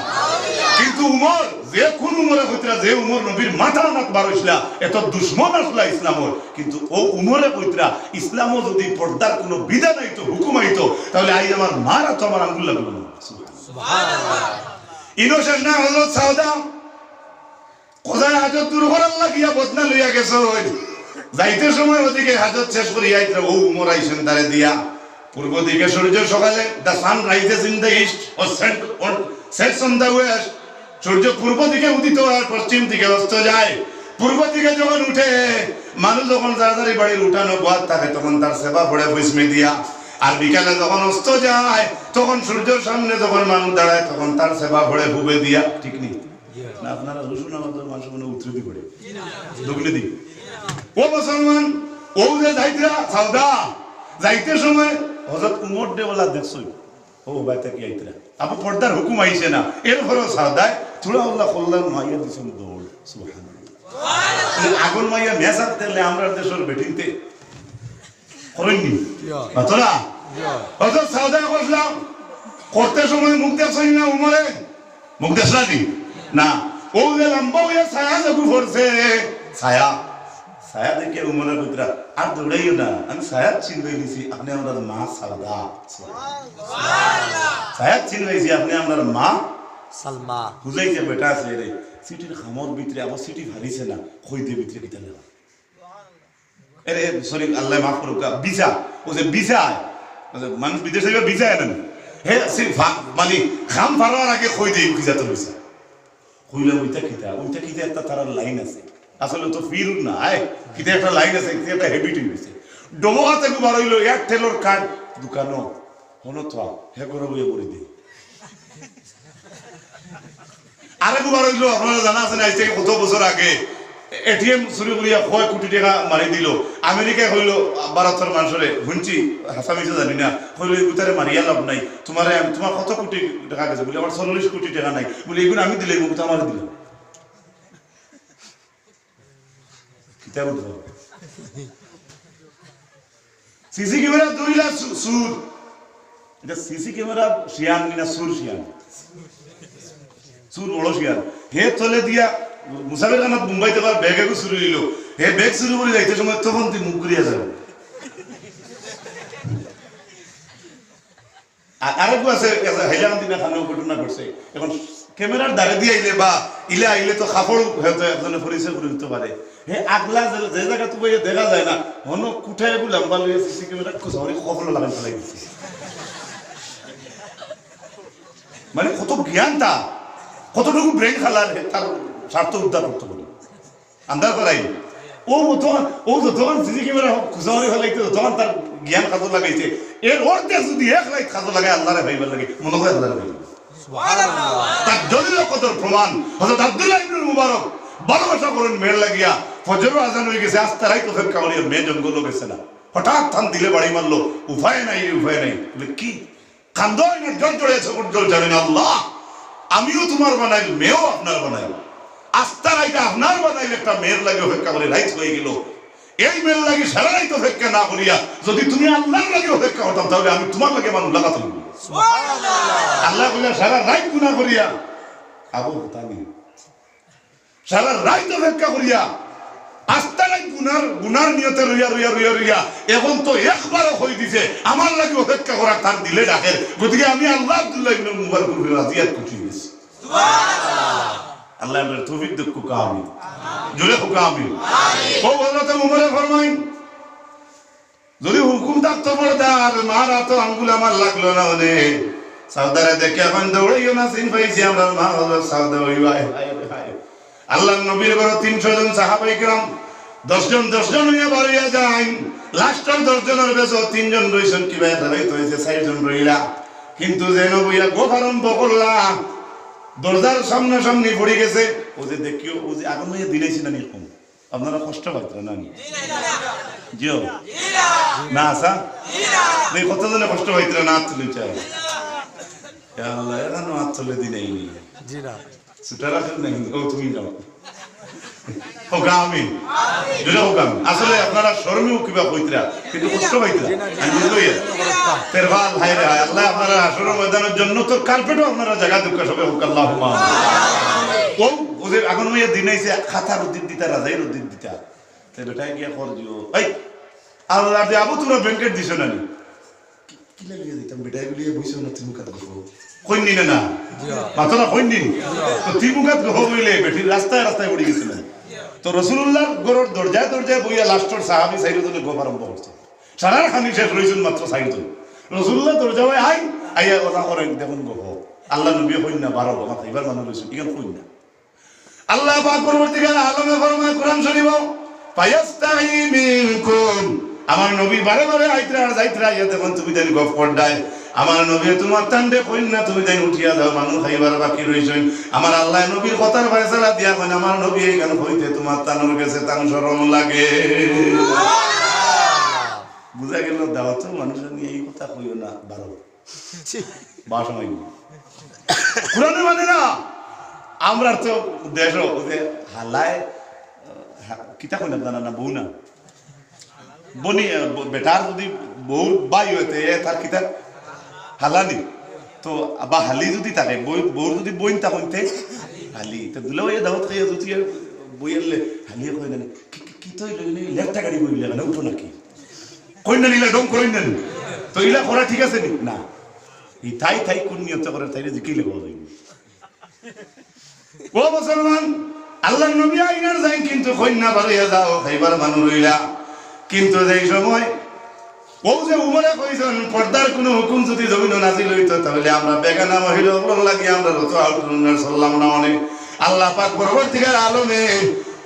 কিন্তু উমর যে কোন উমরে কইতরা যে উমর নবীর মাথা নাক বার হইছিলা এত দুশমন আসলা ইসলামর, কিন্তু ও উমরে কইতরা ইসলামও যদি পর্দার কোনো বিধান আইতো হুকুম আইতো তাহলে আই আমার মারা তো আমার আঙ্গুল লাগলো না। সুবহানাল্লাহ। ইনোশেষ না হযরত সাউদা কোথায় হাজত দূর করার লাগিয়া বদনা লইয়া গেছে, যাইতে সময় ওদিকে হাজত শেষ করিয়া আইতরা ও উমর আইছেন তারে দিয়া পূর্ব দিকে সূর্য সকালে the sun rises in the east or sets on the west, সূর্য পূর্ব দিকে উদিত আর পশ্চিম দিকে অস্ত যায়। পূর্ব দিকে যখন উঠে মানুষ যখন তাড়াতাড়ি বাড়ির উঠানো বাদ থাকে তখন তার সেবা পড়ে ভুসমে দিয়া, আর বিকালে যখন অস্ত যায় তখন সূর্যের সামনে যখন মানুষ দাঁড়ায় তখন তার সেবা পড়ে ভুবে দিয়া। ঠিক নেই না? আপনারা রসুন আমাদের মানুষ মনে উত্তরদি করে ঢুকলে দিই ও মুসলমান ও যে যাইতরা সাউদা যাইতে সময় হযরত উমর দেওয়ালা দেখছই ও বাইতে কি আইতরা আপু পর্দার হুকুম আইছে না, এরপরও সাউদায় থোড়া আল্লাহ কল্যাণ মাইয়া দিছেন দৌড়। সুবহানাল্লাহ। আগুন মাইয়া মেসাত দিলে আমরা দেশের বেটিনতে করেননি তোরা হযরত সাউদায় কইলাম করতে সময় মুখ দেখছই না উমরে মুখ দেখছনি না, ও যে লম্বা হইয়া ছায়া জাগু পড়ছে ছায়া ছায়া দেখে উমরের পুত্রা আর দৌড়াইও না, আমি ছায়া চিনবাই দিছি আপনি আমার মা সাউদা। ছায়া চিনবাইছি আপনি আমার মা সালমা। বুঝাইছে বেটা আছে রে সিটির খামর ভিতরে আবার সিটি ভারিছে না খইতে ভিতরে কিতা না এরে সরি আল্লাহ মাফ করুক বিসা ও যে বিসা মানুষ বিদেশে যাবে বিসা আনেন হে মানে খাম ফারার আগে খই দেই বিসা তো বিসা কইলা ওইটা কিতা একটা তার লাইন আছে আসলে তো ফির না আয় কিতা একটা লাইন আছে কিতা একটা হ্যাবিট হইছে ডমো হাতে গো বার হইলো এয়ারটেলর কার্ড দোকানো হলো তো হে করে বইয়ে পড়ি দে আরে গো বার হইলো আপনারা জানা আছে না এই থেকে কত বছর আগে এটিএম চুরি করিয়া 1 কোটি টাকা মারি দিল আমেরিকায় হইলো ভারতের মানুষরে হুঞ্চি হাসামিছে জানি না হইলো উতারে মারিয়া লাভ নাই তোমারে আমি তোমার কত কোটি টাকা গেছে বলে আমার 40 কোটি টাকা নাই বলে এগুলো আমি দিলে মুখ তো আমার দিল তেমন সিসি ক্যামেরা 2 লাখ সুর এটা সিসি ক্যামেরা শিয়ান না সুর শিয়ান সুর বড় শিয়ান হে চলে দিয়া মুসাফির খানা মুম্বাইতে বার ব্যাগে শুরু হইল হে ব্যাগ শুরু করে যাইতে সময় তখন তুই মুখ করিয়া যাবে আরেকটু আছে হাইলাকান্দি না খানো ঘটনা ঘটছে এখন ক্যামেরার দ্বারে দিয়ে আইলে বা ইলে আইলে তো কাপড় হয়তো একজনে পরিচয় করে দিতে পারে হে আগলা যে জায়গা তো দেখা যায় না হন কুঠায় বলে লম্বা লইয়া সিসি ক্যামেরা কুসারি কখনো লাগাই ফেলাই দিচ্ছে মানে কত জ্ঞান তা কতটুকু ব্রেন খালার তার স্বার্থ উদ্ধার করতে পারে আন্দাজ করাই ও যতক্ষণ সিসি ক্যামেরা কুসারি ফেলাইতে তখন তার জ্ঞান কাজে লাগাইছে এর অর্ধেক যদি 1 লাখ কাজে লাগায় আল্লাহরে ভাইবার লাগে মনে হয় আল্লাহরে ভাইবার তার দলিল কতর প্রমাণ হযরত আব্দুল্লাহ ইবনে মুবারক ভালোবাসা করেন মেয়ের লাগিয়া ফজর আজান হয়ে গেছে আস্তারাই তো ফের কাউরি মেয়ে জঙ্গল গেছে না হঠাৎ থান দিলে বাড়ি মারলো উপায় নাই বলে কি কান্দয় না জল জড়িয়েছে জল জানেন আল্লাহ আমিও তোমার বানাই মেয়েও আপনার বানাই আস্তারাইটা আপনার বানাইলে একটা মেয়ের লাগে অপেক্ষা করে রাইট হয়ে গেল এই মেয়ের লাগে সারা রাইত অপেক্ষা না করিয়া যদি তুমি আল্লাহর লাগে অপেক্ষা করতাম তাহলে আমি তোমার লাগে মানুষ লাগাতাম আল্লাহ বলে সারা রাইত গুনাহ করিয়া আবু হতামি সারা রাইত অপেক্ষা করিয়া আস্তারাই গুনার নিয়তে রইয়া এখন তো একবারও হয়ে দিছে আমার লাগে অপেক্ষা করা তার দিলে ডাকে গতিকে আমি আল্লাহ আব্দুল্লাহ ইবনে মুবারক রাজিয়াত করছি আল্লাহ আমাদের তৌফিক দান করুক আমিন জোরে হোক আমিন ও হযরত উমরে ফরমাইন যদি হুকুম থাকতো পর্দার মারা তো আঙ্গুল আমার লাগলো না ওনে সাউদারে দেখে এখন দৌড়াইও না সিন পাইছি আমরা মা হলো সাউদা হইবা আল্লাহর নবীর ঘরে 300 জন সাহাবায়ে কেরাম 10 জন হইয়া বাড়িয়া যায় লাস্টের 10 জনের বেশি 3 জন রইছেন কি ভাই তাই তো হইছে 4 জন রইলা কিন্তু যেন বইয়া গোফারম বকল্লা দরজার সামনে পড়ে গেছে ও যে দেখিও ও যে আগুন হয়ে দিলেছি না এরকম আপনারা কষ্ট পাচ্ছেন না জিও না আসা এই কতজনে কষ্ট পাইছিল না তুলি চাই আল্লাহ এরা না তুলে দিলেই জি না সেটা রাখেন না ও তুমি যাও ও গামি দুটো গামি আসলে আপনারা শর্মিও কিবা কইতরা কিন্তু কষ্ট পাইতরা আমি লইয়া তেরবাল হায়রে হায় আল্লাহ আপনারা আসর ময়দানের জন্য তো কার্পেটও আপনারা জায়গা দুঃখ সবে হোক আল্লাহুম্মা ও ওদের আগুন হইয়া দিনাইছে খাতার উদ্দিন দিতা রাজাইর উদ্দিন দিতা তে বেটাই গিয়া কর দিও এই আল্লাহ যে আবু তোরা ব্যাংকেট দিছ না নি কি লাগিয়ে দিতাম বেটাই বলিয়ে বইছো না তুমি কাট করো কইনি না মাত্র কইনি তো তিমুকাত গো হইলে বেটি রাস্তায় পড়ে গেছিল তো রাসূলুল্লাহর ঘরের দরজায় বইয়া লাস্টের সাহাবী সাইরুদ্দিন গো আরম্ভ করছে সারা খানি শেষ রইছেন মাত্র সাইরুদ্দিন রাসূলুল্লাহ দরজায় আইয়া কথা করেন দেখুন গো আল্লাহ নবী কইন না 12 গো এবার মানুষ রইছে ইগান কইন না আল্লাহ পাক পরবর্তীকালে আলমে ফরমায় কোরআন শরীফ ফায়াস্তাহি মিনকুম আমার নবী বারে যাইতরা ইয়া দেখুন তুমি দেন গফ পড়ায় আমার নবী তোমার টান্ডে কইন না তুমি দেন উঠিয়া দাও মানুষ খাইবার বাকি রইছেন আমার আল্লাহ নবীর কথার ফয়সালা দিয়া কইন আমার নবী এই গান কইতে তোমার তানুর গেছে তান শরম লাগে বুঝা গেল দাওয়াত মানুষ নিয়ে এই কথা কইও না 12 বাসমই কোরআনে মানে না আমরা তো দেশ ওদের হালায় কিতা কইনা জানা না বউ না বনি বেটার যদি বউ বাই হইতে তার কিতা হালানি তো বা হালি যদি থাকে বউর যদি বইন তা কইতে হালি তো দুলা ওই দাওয়াত খাইয়া যদি বইলে হালি কই না কি তো লেফটা গাড়ি বইলে না উঠো নাকি কই না নিলা ডং কই না তো ইলা করা ঠিক আছে নি না এই তাই কোন নিয়ত করে তাইলে জিকিলে বলে ও মুসলমান আল্লাহর নবী আইনার যাই কিন্তু কন্যা বাড়িয়া যাও খাইবার মানুষ রইলা কিন্তু এই সময় ও যে উমরে কইছেন পর্দার কোনো হুকুম যদি জমিন নাজিল হইতো তাহলে আমরা বেগানা মহিলা বল লাগি আমরা রত আউটরুনার সাল্লাম না অনেক আল্লাহ পাক পরবর্তীকার আলমে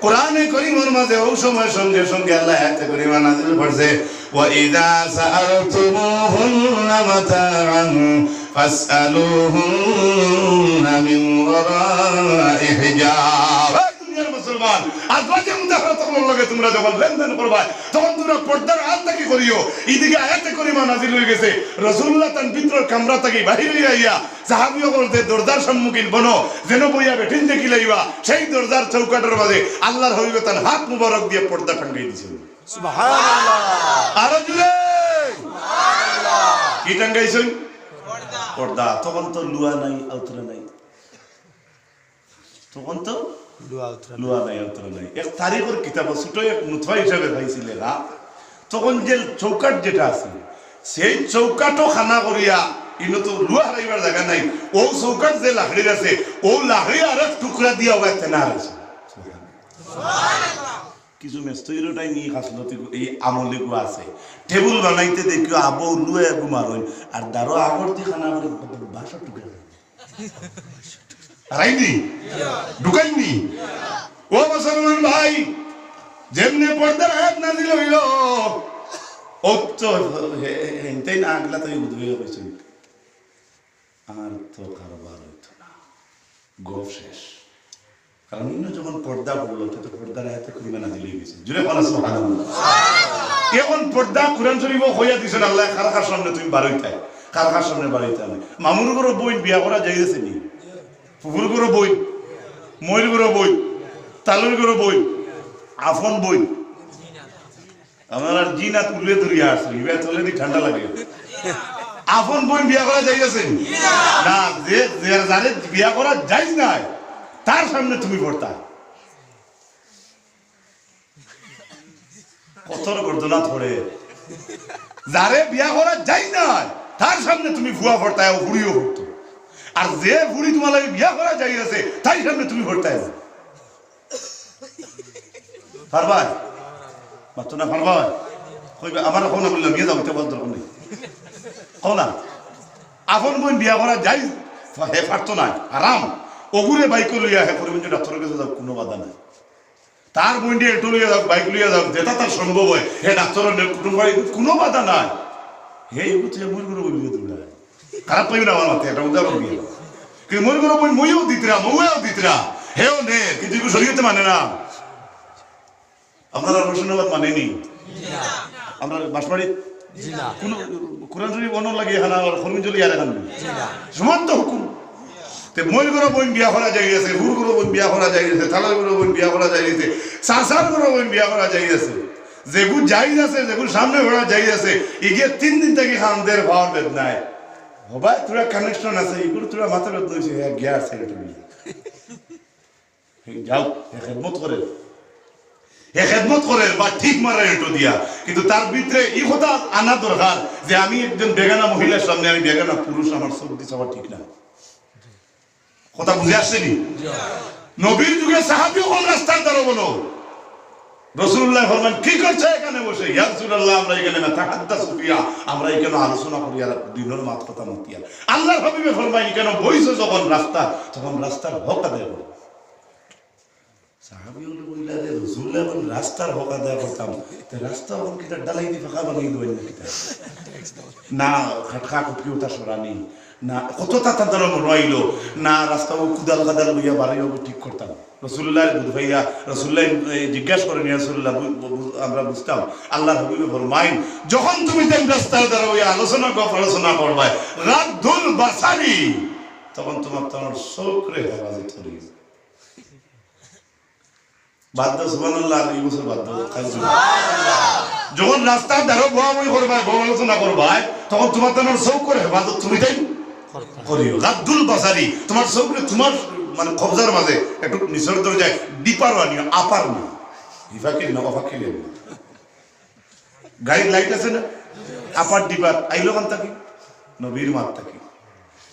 কোরআনে কারীমের মাঝে ওই সময় সঙ্গে সঙ্গে আল্লাহ আয়াতে কারীমা নাজিল করছে ওয়া ইযা সাআলতুমুহুন্না মাতাআন ফাসআলুহুন্না মিন ওয়ারা'i হিজাব দুনিয়ার মুসলমান মুসলমান আর গজে মুদাফা তখন লাগে তোমরা যখন লেনদেন করবা তখন তোমরা পর্দার হাত থেকে করিও এদিকে আয়াতে করিমা নাজিল হয়ে গেছে রাসূলুল্লাহ তান ভিতর কামরা থেকে বাহির হইয়া আইয়া সাহাবীগণদের দরজার সম্মুখীন বনো যেন বইয়া বেঠিন দেখি লইবা সেই দরজার চৌকাটের মাঝে আল্লাহর হাবিব তার হাত মুবারক দিয়ে পর্দা টাঙ্গাই দিয়েছেন সুবহানাল্লাহ আর জুড়ে সুবহানাল্লাহ কি টাঙ্গাইছেন পর্দা তখন তো লুয়া নাই আউতরা নাই তখন তো লুয়া নাই আউতরা নাই এক তারিখের কিতাব ছোট এক মুথা হিসাবে পাইছিলে না তখন যে চৌকাট যেটা আছে সেই চৌকাটও খানা করিয়া ইনো তো লুয়া হারাইবার জায়গা নাই ও চৌকাট যে লাকড়ির আছে ও লাকড়ি আর এক টুকরা দিয়া ওয়া তেনা আছে সুবহানাল্লাহ কিছু মেস্তইরটাই নিয়ে খাসলতি এই আমলি গো আছে টেবিল বানাইতে দেখিও আবু লুয়া গুমারন আর দারো আগরতি খানা করে ভাষা টুকরা রাইনি ঢুকাইনি ও মুসলমান ভাই যেমনে পর্দার হাত নাজিল হইল ও তো হেনতেই না আগলা তুই বুঝবে কইছিস আর তো কারবার হইতো না গপ শেষ কারণ যখন পর্দা পড়লো তো পর্দার হাতে করিমা নাজিল হয়ে গেছে জুড়ে বলা সুবহানাল্লাহ এখন পর্দা কোরআন শরীফ হইয়া দিছেন আল্লাহ কারখার সামনে তুমি বাড়াইতে কারখার সামনে বাড়াইতে না মামুর ঘরে বই বিয়া করা যাইছে নি ফুফুর ঘরে বই ময়ূর ঘরে বই তালুর ঘরে বই আফন বই আমার আর জিনা তুলে ধরিয়া আসছে ইবা চলে দি ঠান্ডা লাগে আফন বই বিয়া করা যাইছে না যে যারে বিয়া করা যাইজ না তার সামনে তুমি পড়তা কতর গর্দনা ধরে যারে বিয়া করা যাই না তার সামনে তুমি ভুয়া পড়তা ও বুড়িও পড়তো আর যে বুড়ি তোমার লাগে বিয়া করা যাই আছে তাই সামনে তুমি পড়তাই পারবা মাত্র না পারবা কইবে আমার কোন বললাম বিয়ে যাও তো বল দরকার নেই কোন না আপন বোন বিয়া করা যাই হে পারতো না আরাম ওগুরে বাইক লইয়া হে করবেন যে ডাক্তারের কাছে যাও কোনো বাধা নাই তার বোন দিয়ে এটো লইয়া যাও বাইক লইয়া যাও যেটা তার সম্ভব হয় হে ডাক্তারের কুটুম বাড়ি কোনো বাধা নাই হে বুঝে মুই করে বলি তোমরা খারাপ পাইও না আমার মাথায় এটা উদাহরণ দিয়ে কিন্তু মুই করে বই মইও দিতরা মইও দিতরা হেও নে কিন্তু এগুলো শরীয়তে মানে না আপনারা রসুনাবাদ মানেনি আমরা বাসবাড়ি কোন কোরআন শরীফ অন্য লাগে এখানে আর খরমিন চলি আর এখানে সমান তো হুকুম তে মই করে বই বিয়া করা যাইছে হুর করে বই বিয়া করা যাইছে থালার করে বই বিয়া করা যাইছে সাসার করে বই বিয়া করা যাইছে যেগুলো যাই আছে যেগুলো সামনে ঘোড়া যাই আছে ইগে 3 দিন থেকে খানদের পাওয়ার বেদ নাই হবা তোরা কানেকশন আছে এগুলো তোরা মাথা বেদ নইছে হ্যাঁ গ্যাস আছে তুমি যাও খেদমত করে হে খেদমত করে বা ঠিক মারা এটো দিয়া কিন্তু তার ভিতরে এই কথা আনা দরকার যে আমি একজন বেগানা মহিলার সামনে আমি বেগানা পুরুষ আমার চোখ দিতে আমার ঠিক না কথা বুঝে আসছেনি নবীর যুগে সাহাবীও কোন রাস্তার দ্বারা বলো রাসূলুল্লাহ ফরমান কি করছে এখানে বসে ইয়া রাসূলুল্লাহ আমরা এখানে না তাহাদ্দাস ফিয়া আমরা এখানে আলোচনা করি আর দিনের মাত কথা মতিয়া আল্লাহর হাবিবে ফরমান এখানে বইছো যখন রাস্তা তখন রাস্তার হক আদায় করো সাহাবীগুলো বললা যে রাসূলুল্লাহ বল রাস্তার হক আদায় করতাম তে রাস্তা হক কিটা ডালাই দি ফাঁকা বানাই দেন না কিটা না খাটখা কম্পিউটার সরানি না কত তাড়াতাড়ি রইলো না রাস্তা ও কুদাল গাদাল লইয়া বাড়িও ঠিক করতাম রাসূলুল্লাহ বুঝ ভাইয়া রাসূলুল্লাহ জিজ্ঞাসা করেন ইয়া রাসূলুল্লাহ আমরা বুঝতাম আল্লাহর হাবিবে ফরমাইন যখন তুমি তেম রাস্তার দ্বারা ওই আলোচনা করবে রাদ্দুল বাসারি তখন তোমার চোখরে হেফাজত করি বাদ্য সুবহানাল্লাহ এই বছর বাদ্য সুবহানাল্লাহ যখন রাস্তার দ্বারা বই করবে আলোচনা করবে তখন তোমার চোখ করে হেফাজত তুমি তাই করিও রাদ্দুল বাসারি তোমার চোখরে তোমার মানে কবজার মাঝে একটু নিচের দরজায় ডিপার আনিও আপার না ইফাকি না অফাকি লেবে গাড়ির লাইট আছে না আপার ডিপার আইলো কান থাকি নবীর মাত থাকি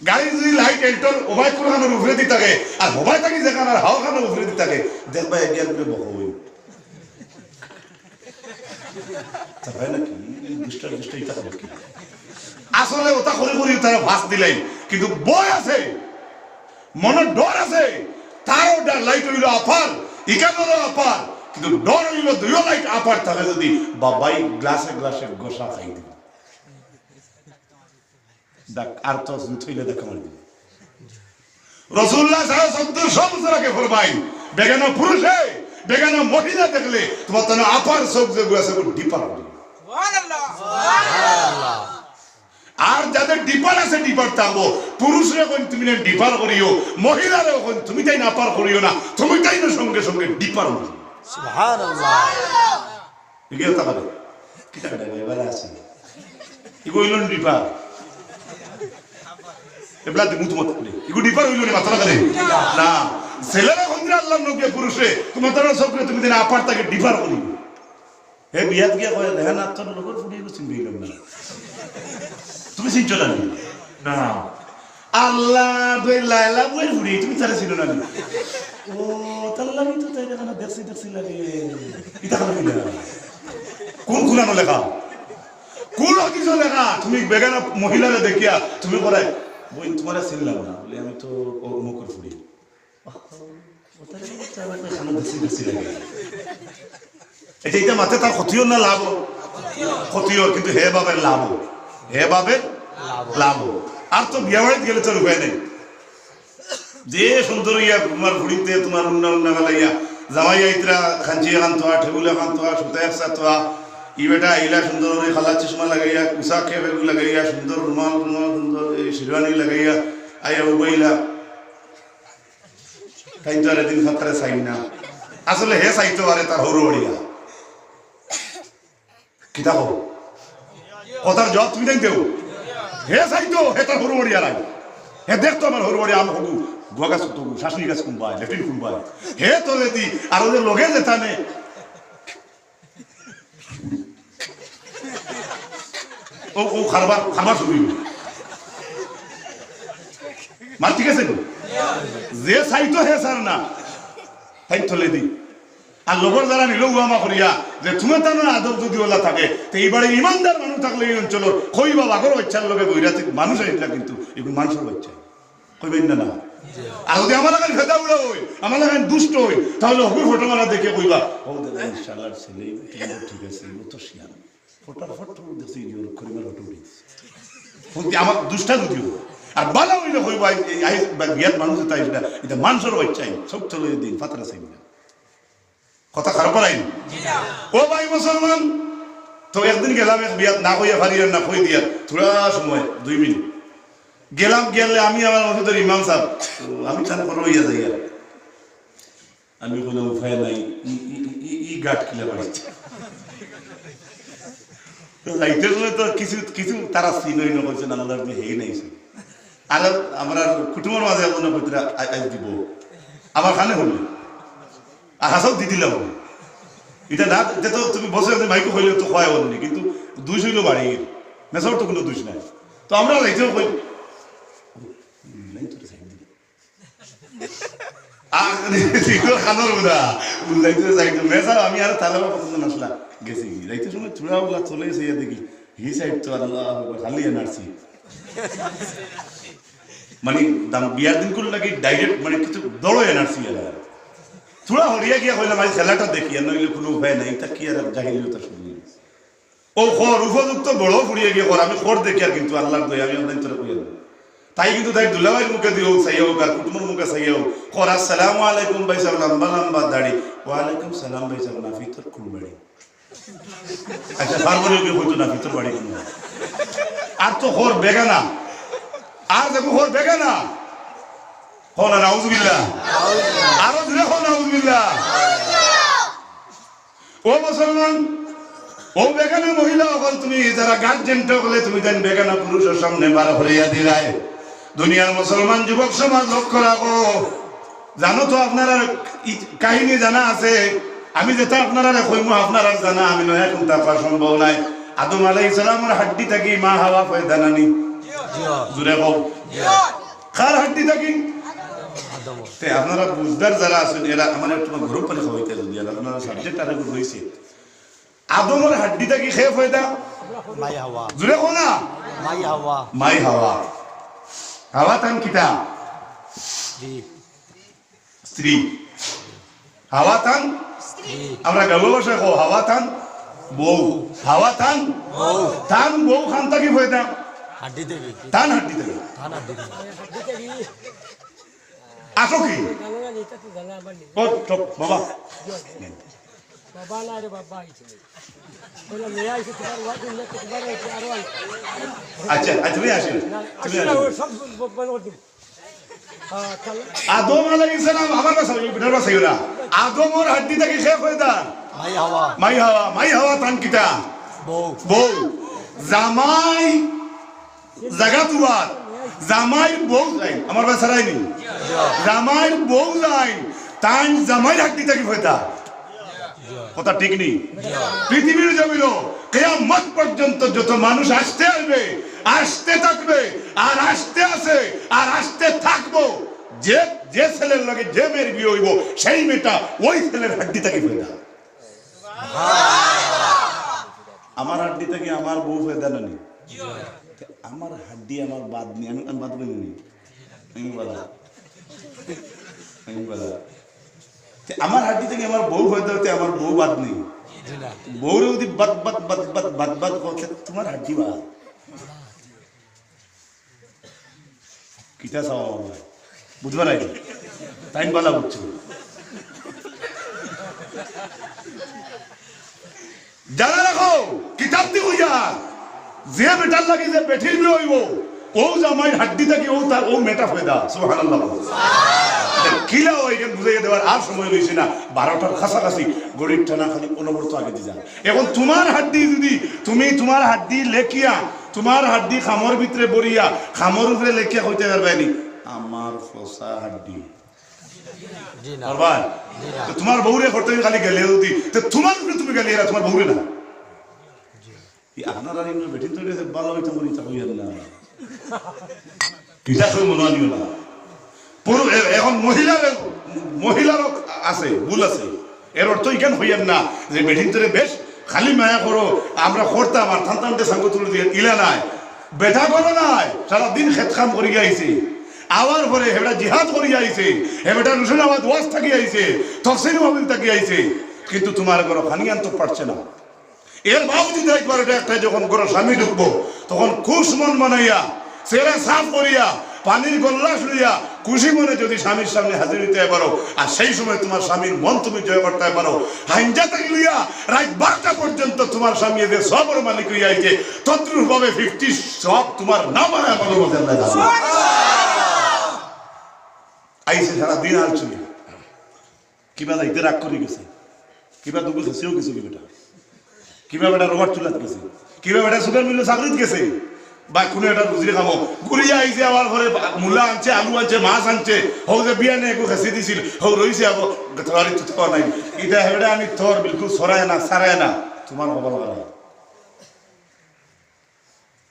গাড়ি যদি লাইট এন্টর ওভাই কোরআনের উপরে দি থাকে আর ওভাই থাকি যেখানে আর হাওয়া খানের উপরে দি থাকে দেখবা এগিয়ার করে বক হই তাই নাকি দুষ্টার ইটা করে কি আসলে ওটা করে করে তারা ফাঁস দিলেন কিন্তু বই আছে মনে ডর আছে তারও লাইট হইল আপার ইকানোরও আপার কিন্তু ডর হইল দুইও লাইট আপার থাকে যদি বাবাই গ্লাসে গ্লাসে গোসা খাই দিবে দেখ আর তো থইলে দেখা মারি দিবে রাসূলুল্লাহ সাল্লাল্লাহু আলাইহি ওয়াসাল্লাম সব বছর আগে ফরমাই বেগানা পুরুষে বেগানা মহিলা দেখলে তোমার তো আপার চোখ যেগুলো আছে ডিপার হবে। আর যাদের ডিপার আছে ডিপার থাকবো, পুরুষরা কোন তুমি না ডিপার করিও, মহিলারা কোন তুমি তাই না পার করিও না, তুমি তাই না সঙ্গে সঙ্গে ডিপার হইও। সুবহানাল্লাহ। এগিয়ে তাকাবে কি টাকা এবারে আছে ইগো হইল ডিপার, এবলা দিমু তোমার করে ইগো ডিপার হইল না মাথা লাগালে না। ছেলেরা কোন আল্লাহর নবী পুরুষে তোমার তারা সবকে তুমি দিন আপার তাকে ডিপার করিও। হে বিয়াত গিয়া কয় দেখা না তোর লোকের ফুটিয়ে গেছেন বিলম না, তুমি চিনছো না না আল্লাহ দুই লাইলা বই ফুড়ি তুমি তারা ছিল না ও তাল্লা আমি তো তাই দেখা না দেখছি লাগে এটা কেন কোন কুলানো লেখা কোন হাদিসে লেখা তুমি বেগানা মহিলারা দেখিয়া তুমি করাই বই তোমারা চিনলাম না বলে আমি তো মুখের ফুড়ি এটা মাথে তার ক্ষতিও না লাভ ক্ষতিও, কিন্তু হে বাবের লাভ, হে বাবের লাভ। আর তো বিয়া বাড়িতে গেলে তোর উপায় নেই, যে সুন্দর ইয়া তোমার ঘুড়িতে তোমার উন্না গালাইয়া জামাই আইতরা খাঞ্চি খান তোয়া ঠেগুলা খান তোয়া সুতা একসা তোয়া ই বেটা আইলা সুন্দর খালা চশমা লাগাইয়া কুসা খেয়ে লাগাইয়া সুন্দর রুমাল সুন্দর শিরওয়ানি লাগাইয়া আইয়া উবাইলা তাই তো আর এদিন ফাতারে চাই না। আসলে হে চাইতে পারে তার হরু বড়িয়া কিতাব কথার জবাব তুমি দেখ দেও, হে চাইতো হে তার হরু বড়িয়া নাই, হে দেখতো আমার হরু বড়িয়া আম হবু গোয়া গাছ তো শাশুড়ি গাছ কুম্বায় লেফটিন কুম্বায় হে তো যেতি আর ওদের লগে যেতানে ও ও খারবার শুরু মার ঠিক আছে যে চাইতো হে সার না তাই থলে দি। আর লোকের যারা নিল উয়ামা করিয়া যে তুমি তার আদব যদি ওলা থাকে তো এইবারে ইমানদার মানুষ থাকলে এই অঞ্চলের কইবা বাঘর বাচ্চার লোকে বইরাতে মানুষ আইলা, কিন্তু এগুলো মানুষের বাচ্চা কইবেন না না। আর যদি আমার লাগান ভেদা উড়া হই আমার লাগান দুষ্ট হই তাহলে হবু ফটো মারা দেখে কইবা ও দাদা ইনশাআল্লাহ ছেলে ঠিক আছে ও তো শিয়ান ফটো দেখছি ইওর করিমার ফটো উঠি আমার দুষ্টা যদিও আর বালা হইলে কইবা এই বিয়াত মানুষ তাই এটা মানুষের বাচ্চাই সব চলে দিন ফাতরা চাই না কথা খারাপ আইন ও ভাই মুসলমান। তো একদিন গেলাম এক বিয়াত না কইয়া ফারিয়া না কই দিয়া থোড়া সময় 2 মিনিট গেলাম, গেলে আমি আমার মসজিদের ইমাম সাহেব আমি চান করে হইয়া যাই আর আমি কোনো উপায় নাই ই গাট কিলা বাড়িছে তো যাইতে সময় তো কিছু তারা চিনই না করছেন আল্লাহর হেই নাইছে আর আমরা কুটুমের মাঝে মনে করতে আজ দিব আমার খানে হইলে আর হাসাও দি দিলাম এটা না এটা তো তুমি বসে মাইকো হইলে তো হয় অন্য, কিন্তু 2 হইলো বাড়ি মেসর তো কোনো 2 নাই। তো আমরা যাইতেও কই আমি আর তালাবা পছন্দ নাসলা গেছি যাইতে সময় চূড়া ওলা চলে এসে দেখি হি সাইড তো আল্লাহ খালি এনার্সি মানে বিয়ার দিন করলে নাকি ডাইরেক্ট মানে কিছু দড়ো এনার্সি এলাকা থোড়া হরিয়া গিয়া কইলাম আজ খেলাটা দেখি আর নইলে কোনো উপায় নাই তা কি আর জাহিলিয়তা শুরু ও খর উপযুক্ত বড় ফুরিয়ে গিয়ে কর আমি খর দেখি আর কিন্তু আল্লাহর দয়া আমি অনলাইন তোরা কইয়া তাই কিন্তু তাই দুলাভাইয়ের মুখে দিও চাইও আর কুটুমের মুখে চাইও কর আসসালামু আলাইকুম ভাই সাহেব লম্বা লম্বা দাড়ি ওয়ালাইকুম সালাম ভাই সাহেব না ভিতর কোন বাড়ি আচ্ছা ফার্মারে গিয়ে হইতো না ভিতর বাড়ি কোন আর তো খর বেগানা আর দেখো খর বেগানা হো না নাউজুবিল্লাহ আরো জোরে হো নাউজুবিল্লাহ। ও মুসলমান ও বেগানা মহিলা হল তুমি যারা গার্জেন্ট হলে তুমি দেন বেগানা পুরুষের সামনে বার হইয়া দিলাই। দুনিয়ার মুসলমান যুবক সমাজ লক্ষ্য রাখো, জানো তো আপনারা কাহিনী জানা আছে, আমি যেটা আপনারা কইমু আপনারা জানা আমি নয় এখন তা সম্ভব নাই। আদম আলাইহিস সালামের হাড্ডি থাকি মা হাওয়া পয়দা নানি জুরে কও কার হাড্ডি থাকি তে আপনারা বুঝদার যারা আছেন এরা আমার তোমার গ্রুপ পালে খাওয়াইতে যদি আপনারা সাবজেক্ট আর রইছে আদমের হাড্ডি থাকি খেয়ে পয়দা মাই হাওয়া জুরে কও না মাই হাওয়া হাওয়া তান কিতা স্ত্রী হাওয়া তান আমরা গাঁও ভাষায় কও হাওয়া তান বউ হাওয়া তান বউ খান থাকি পয়দা হাড্ডি থেকে টান হাড্ডি থেকে আসো কি ও চুপ বাবা বাবা না রে বাবা আইছে বলে মেয়ে আইছে তোমার ওয়াজ নিয়ে তোমার আরো আচ্ছা তুমি আসো সব বলবো দিন আদম আলাইহিস সালাম আমার কাছে বিটার কাছে না আদমর হাড্ডি থেকে শেষ হয়ে দা মাই হাওয়া তান কিটা বউ জামাই জাগাতুয়ার জামাই বউ যাই আমার বাসারাই নি জামাই বউ যাই তান জামাই হাড্ডি থেকে হইতা কথা ঠিক নেই পৃথিবীর জমিন কিয়ামত পর্যন্ত যত মানুষ আসতে আসবে আসতে থাকবে আর আসতে আছে আর আসতে থাকবো যে যে ছেলের লগে যে মেয়ের বিয়ে হইব সেই মেয়েটা ওই ছেলের হাড্ডি থেকে ফেদা আমার হাড্ডি থেকে আমার বউ ফেদা না আমার হাড্ডি আমার বাদ নি আমি বাদ করি নি আমি বলা আমার হাড্ডি থেকে আমার বউ ফেদা হতে আমার বউ বাদ নেই বউরে যদি বাদ বাদ বাদ বাদ বাদ বাদ করতে তোমার হাড্ডি বাদ কিতা চাও বুঝবা নাই টাইম বলা বুঝছো জানা রাখো কিতাব দি হইয়া যে বেটার লাগে যে বেঠির বিয়ে হইব ও জামাই হাড্ডি থেকে ও তার ও মেটা ফেদা সুবহানাল্লাহ কিলা ওইখানে বুঝাইয়া দেওয়ার আর সময় রয়েছে না 12টার কাছাকাছি গড়ির টানা খালি অনবরত আগে দিয়ে যান এখন তোমার হাড্ডি যদি তুমি তোমার হাড্ডি লেখিয়া তোমার হাড্ডি খামর ভিতরে বড়িয়া খামর উপরে লেখিয়া হইতে পারবে নি আমার ফসা হাড্ডি তোমার বউরে করতে খালি গেলে যদি তোমার উপরে তুমি গেলে তোমার বউরে না আপনার আর বেঠিন তৈরি ভালো হইতে মরি তা হইয়ার না এটা তো মনে আনিও না এখন মহিলারও আছে ভুল আছে এর অর্থ ইখান হইয়ার না যে বেঠিন তৈরি বেশ খালি মায়া করো আমরা করতাম আর থানতামতে সাঙ্গ তুলে দিয়ে ইলা নাই বেটা করো নাই সারাদিন খেত কাম করি আইছে আবার পরে হেবেটা জিহাদ করি আইছে হেবেটা রুশনাবাদ ওয়াজ থাকি আইছে তফসির মাহফিল থাকি আইছে কিন্তু তোমার ঘর খানি আনতে পারছে না এর বাবুজি একবার এটা একটা যখন ঘর স্বামী ঢুকবো তখন খুশ মন বানাইয়া চেহারা সাফ করিয়া পানির গল্লাস লইয়া খুশি মনে যদি স্বামীর সামনে হাজির হইতে পারো আর সেই সময় তোমার স্বামীর মন তুমি জয় করতে পারো হাইঞ্জা থেকে লইয়া রাত 12টা পর্যন্ত তোমার স্বামী এদের সবর মালিক হইয়া আইছে তদ্রুপ ভাবে 50 সব তোমার নাম আমার মধ্যে আইসে সারা দিন আর চলি কিবা যাইতে রাগ করে গেছে কিবা দুপুর খেছেও গেছে কিবাটা কিবা বেটা রোবট চুলাত গেছে কিবা বেটা সুগার মিলে চাকরিত গেছে বা কোনো একটা রুজির খামো ঘুরিয়া আইছে আবার ঘরে মূলা আনছে আলু আনছে মাছ আনছে হৌ যে বিয়া নেই একো খেসি দিছিল হৌ রইছে আবো থরি থোয়া নাই এটা হেবেটা আমি থর বিলকুল সরায় না সারায় না তোমার কপাল খারাপ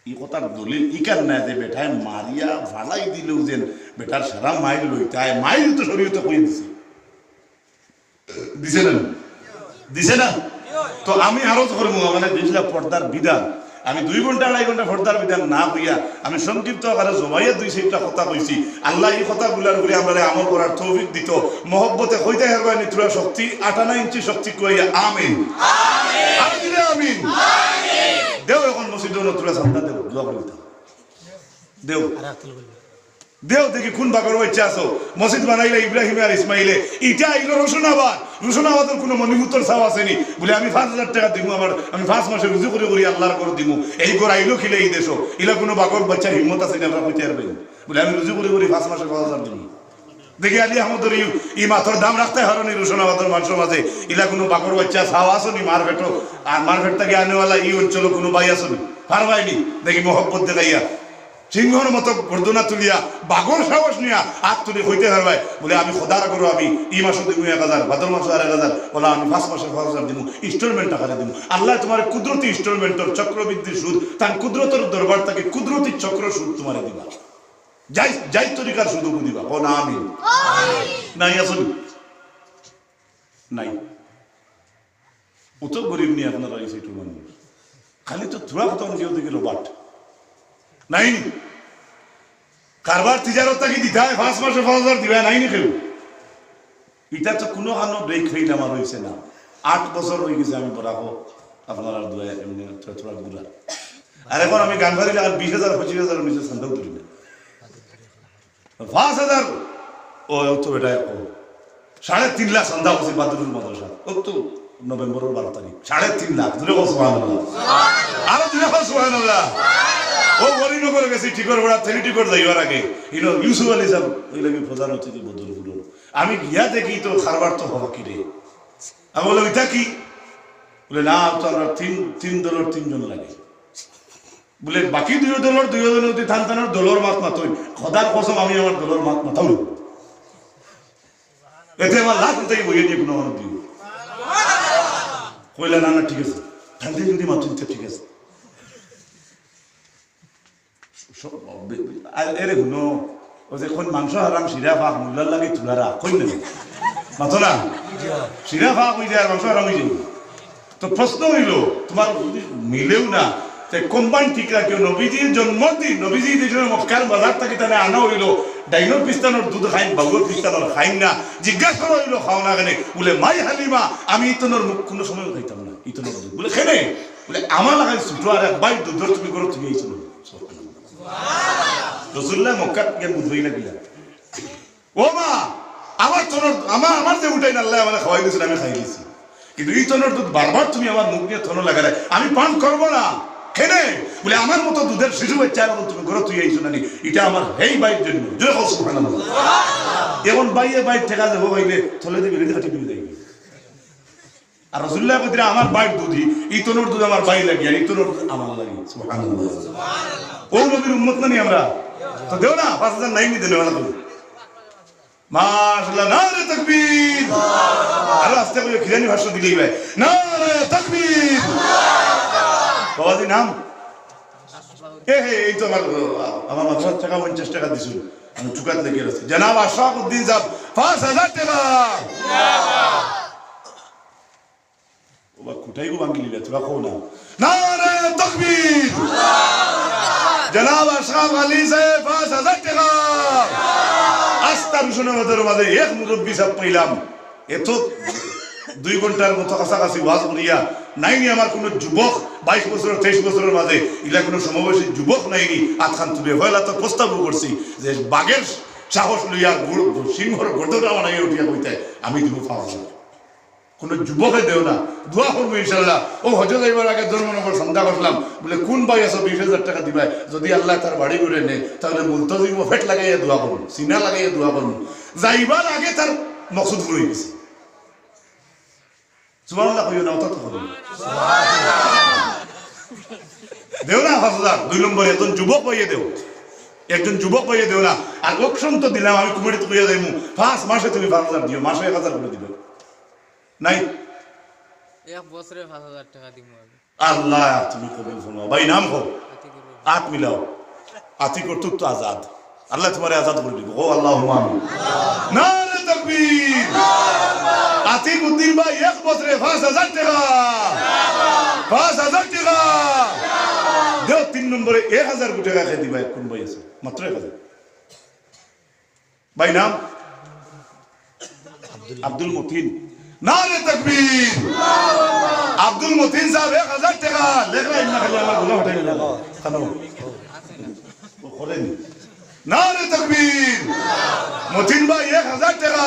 ই কথার দলিল ইকার না যে বেটায় মারিয়া ভালাই দিলেও যেন বেটার সারা মাইল লইতায় মাইল তো শরীয়তে কই দিছে না দিছে না তো আমি আরো করবো মানে দিছিলাম পর্দার বিধান আমি 2 ঘন্টা 2.5 ঘন্টা পর্দার বিধান না হইয়া আমি সংক্ষিপ্ত আকারে জমাইয়া 2-3টা কথা কইছি আল্লাহ এই কথাগুলার উপরে আমরা আমল করার তৌফিক দিত মহব্বতে হইতে হারবা নিতুরা শক্তি 58 ইঞ্চি শক্তি কইয়া আমিন আমিন আমিন দেও এখন মসজিদে নতুরা সামনে দেও দোয়া করে দেও দেও দেখি কোন বাগর ইচ্ছা আছো মসজিদ বানাইলে ইব্রাহিম আর ইসমাইলে ইটা আইলো রসুনাবাদের কোনো মনিভূতর চাও আসেনি বলে আমি 5,000 টাকা দিব আমার আমি 5 মাসে রুজু করে আল্লাহর করে দিব এই ঘর আইলো খিলে এই দেশ ইলা কোনো বাগর বাচ্চার হিম্মত আছে না কইতে পারবেন বলে আমি রুজু করে 5 মাসে 5,000 দিব দেখি আলী আহমদের ই মাথর দাম রাখতে হারনি রসুনাবাদের মানুষের মাঝে ইলা কোনো বাগর বাচ্চা চাও আসনি মার ভেটো আর মার ভেট থেকে আনেওয়ালা ই অঞ্চল কোনো বাই আসনি পারবাইনি দেখি মহব্বত দেখাইয়া সিংহর মতো গর্দনা তুলিয়া বাগর সাহস নিয়া হাত তুলি হইতে হারবাই বলে আমি খোদার করো আমি ই মাসও দিব 1,000 ভাদ্র মাসও 1,000 বলে আমি 5 মাসে 5,000 দিব ইনস্টলমেন্ট টাকা দিব আল্লাহ তোমার কুদরতি ইনস্টলমেন্টর চক্রবৃদ্ধি সুদ তার কুদরতের দরবার থেকে কুদরতি চক্র সুদ তোমার দিবা যাই যাই তরিকার সুদ দিবা ও না আমি নাই আসুন নাই ও তো গরিব নিয়ে আপনারা এই সেটু মানুষ খালি তো থোড়া কথা কেউ দেখে বাট নাই কারবার তিজারত কি দিতে হয় 5 মাসে 5,000 দিবা নাই নি কেউ এটা তো কোনো কারণে ব্রেক ফেইল আমার হইছে না 8 বছর হয়ে গেছে আমি বড় হো আপনারা দুয়া এমনি থোড়া দূরা আর এখন আমি গান ভারি লাগার 20,000 25,000 নিচে সন্দেহ করি না 5,000 ও তো এটা 3.5 লাখ সন্ধ্যা করছি বাদুরুল মাদ্রাসা ও তো নভেম্বরের 12 তারিখ 3.5 লাখ দূরে সুবহানাল্লাহ আরো দূরে সুবহানাল্লাহ ও গরিনগরে গেছি টিকর বড়া থেলি টিকর যাইবার আগে ইউসুফ আলী সাহেব ওই লাগে প্রধান অতিথি বদরপুর আমি গিয়া দেখি তো খারবার তো হবা কি রে আমি বললাম এটা কি বলে না তো আমরা তিন দলের 3 জন লাগে বলে বাকি 2 দলের 2 জন অতি থান থানার দলের মাত মাতই খোদার কসম আমি আমার দলের মাত মাতাও এতে আমার লাখ তাই বইয়ে দিয়ে কোনো আমার দিও কইলা না না ঠিক আছে ঠান্ডা যদি মাতুন ঠিক আছে এরে গুনো ও যে কোন মাংস হারাম শিরা ফাঁক মুল্লার লাগে তুলারা কই না মাতো না শিরা ফাঁক হয়ে যায় আর মাংস হারাম হয়ে যায় তো প্রশ্ন হইল তোমার মিলেও না কোম্পানি ঠিক রাখিও নবীজির জন্মদিন নবীজি দেশের মক্কার বাজার থেকে তারা আনা হইল ডাইনোর পিস্তানোর দুধ খাইন বাবুর পিস্তানোর খাইন না জিজ্ঞাসা করা হইল খাও না কেন বলে মাই হালিমা আমি ইতনোর মুখ কোনো সময় খাইতাম না ইতনোর দুধ বলে খেনে বলে আমার লাগাই ছুটো আর একবার দুধর তুমি করো তুমি এই চলো রসুল্লাহ মক্কা গিয়ে বুঝবই না কিলা ও মা আমার তনর আমার যে উঠাই না আল্লাহ আমার খাওয়াই দিয়েছিল আমি খাই দিয়েছি কিন্তু এই তনর দুধ বারবার তুমি আমার মুখ দিয়ে থনো লাগালে আমি পান করবো না খেনে বলে আমার মতো দুধের শিশু বাচ্চা তুমি ঘরে তুই আইছো না এটা আমার হেই বাইর জন্য জয় হোক সুবহানাল্লাহ এমন বাইয়ে বাইর ঠেকা দেবো বাইলে থলে দেবে রেডি কাটি দিয়ে যাইবে আর রাসূলুল্লাহ কইরা আমার বাইর দুধই এই তনর দুধ আমার বাই লাগি আর এই তনর দুধ আমার লাগি সুবহানাল্লাহ ও নবীর উম্মত না নি আমরা তো দেও না 5000 নাই নি দেনে না মাশাআল্লাহ নারে তাকবীর আল্লাহ আস্তে করে খিলানি ভাষা দিলেই ভাই নারে তাকবীর বাবাজি নাম এই তো আমার মাত্র টাকা 50 টাকা দিছিল আমি চুকাত লেগে আছে জনাব আশরাফউদ্দিন সাহেব 5000 টাকা ওবা কুটাই গো বাঙ্গি লিলে তোরা কও না নারে তাকবীর জনাব আশরাফ আলী সাহেব 5000 টাকা আস্তা রুশনের মাঝে এক মুরব্বী সাহেব পাইলাম এত 2 ঘন্টার মতো কাছাকাছি ওয়াজ করিয়া নাইনি আমার কোনো যুবক 22 বছর 23 বছরের মাঝে ইলা কোনো সমবয়সী যুবক নাইনি আতখান তুলে হয়লা তো প্রস্তাব করছি যে বাঘের সাহস লইয়া সিংহর গর্দটা বানাইয়া উঠিয়া কইতে আমি দিব 5000 কোনো যুবকে দেও না দোয়া করবো ইনশাল্লাহ ও হজ যাইবার আগে জন্মনগর সন্ধ্যা করলাম বলে কোন ভাই আছো 20,000 টাকা দিবাই যদি আল্লাহ তার বাড়ি করে নে তাহলে মুলতাজিম ফেট লাগাইয়া দোয়া করবো সিনা লাগাইয়া দোয়া করবো যাইবার আগে তার মকসুদ রয়ে গেছে সুবহানাল্লাহ কইও না অত করো দেও না 5000 2 নম্বরে একজন যুবক পাইয়ে দেও একজন যুবক পাইয়ে দেও না আর অপশন তো দিলাম আমি কমিটি কইয়া যাইমু 5 মাসে তুমি 5000 দিও মাসে 1000 করে দিবে নাই এক বছরে 5000 টাকা দিব আল্লাহ তুমি কবুল ফরমাও ভাই নাম কো হাত মিলাও আতি করতুক তো আজাদ আল্লাহ তোমারে আজাদ করে দিব ও আল্লাহুম্মা আমিন নারে তাকবীর আতিক উদ্দিন ভাই এক বছরে 5000 টাকা 5000 টাকা দেও 3 নম্বরে 1000 টাকা খেয়ে দিবা কোন ভাই আছে মাত্র 1000 ভাই নাম আব্দুল মতিন নারে তাকবীর আব্দুল মতিন সাহেব 1000 টাকা লেখলা ইন্না খালি আমার গুনাহ হটাই না খানো ও করেন নারে তাকবীর মতিন ভাই 1000 টাকা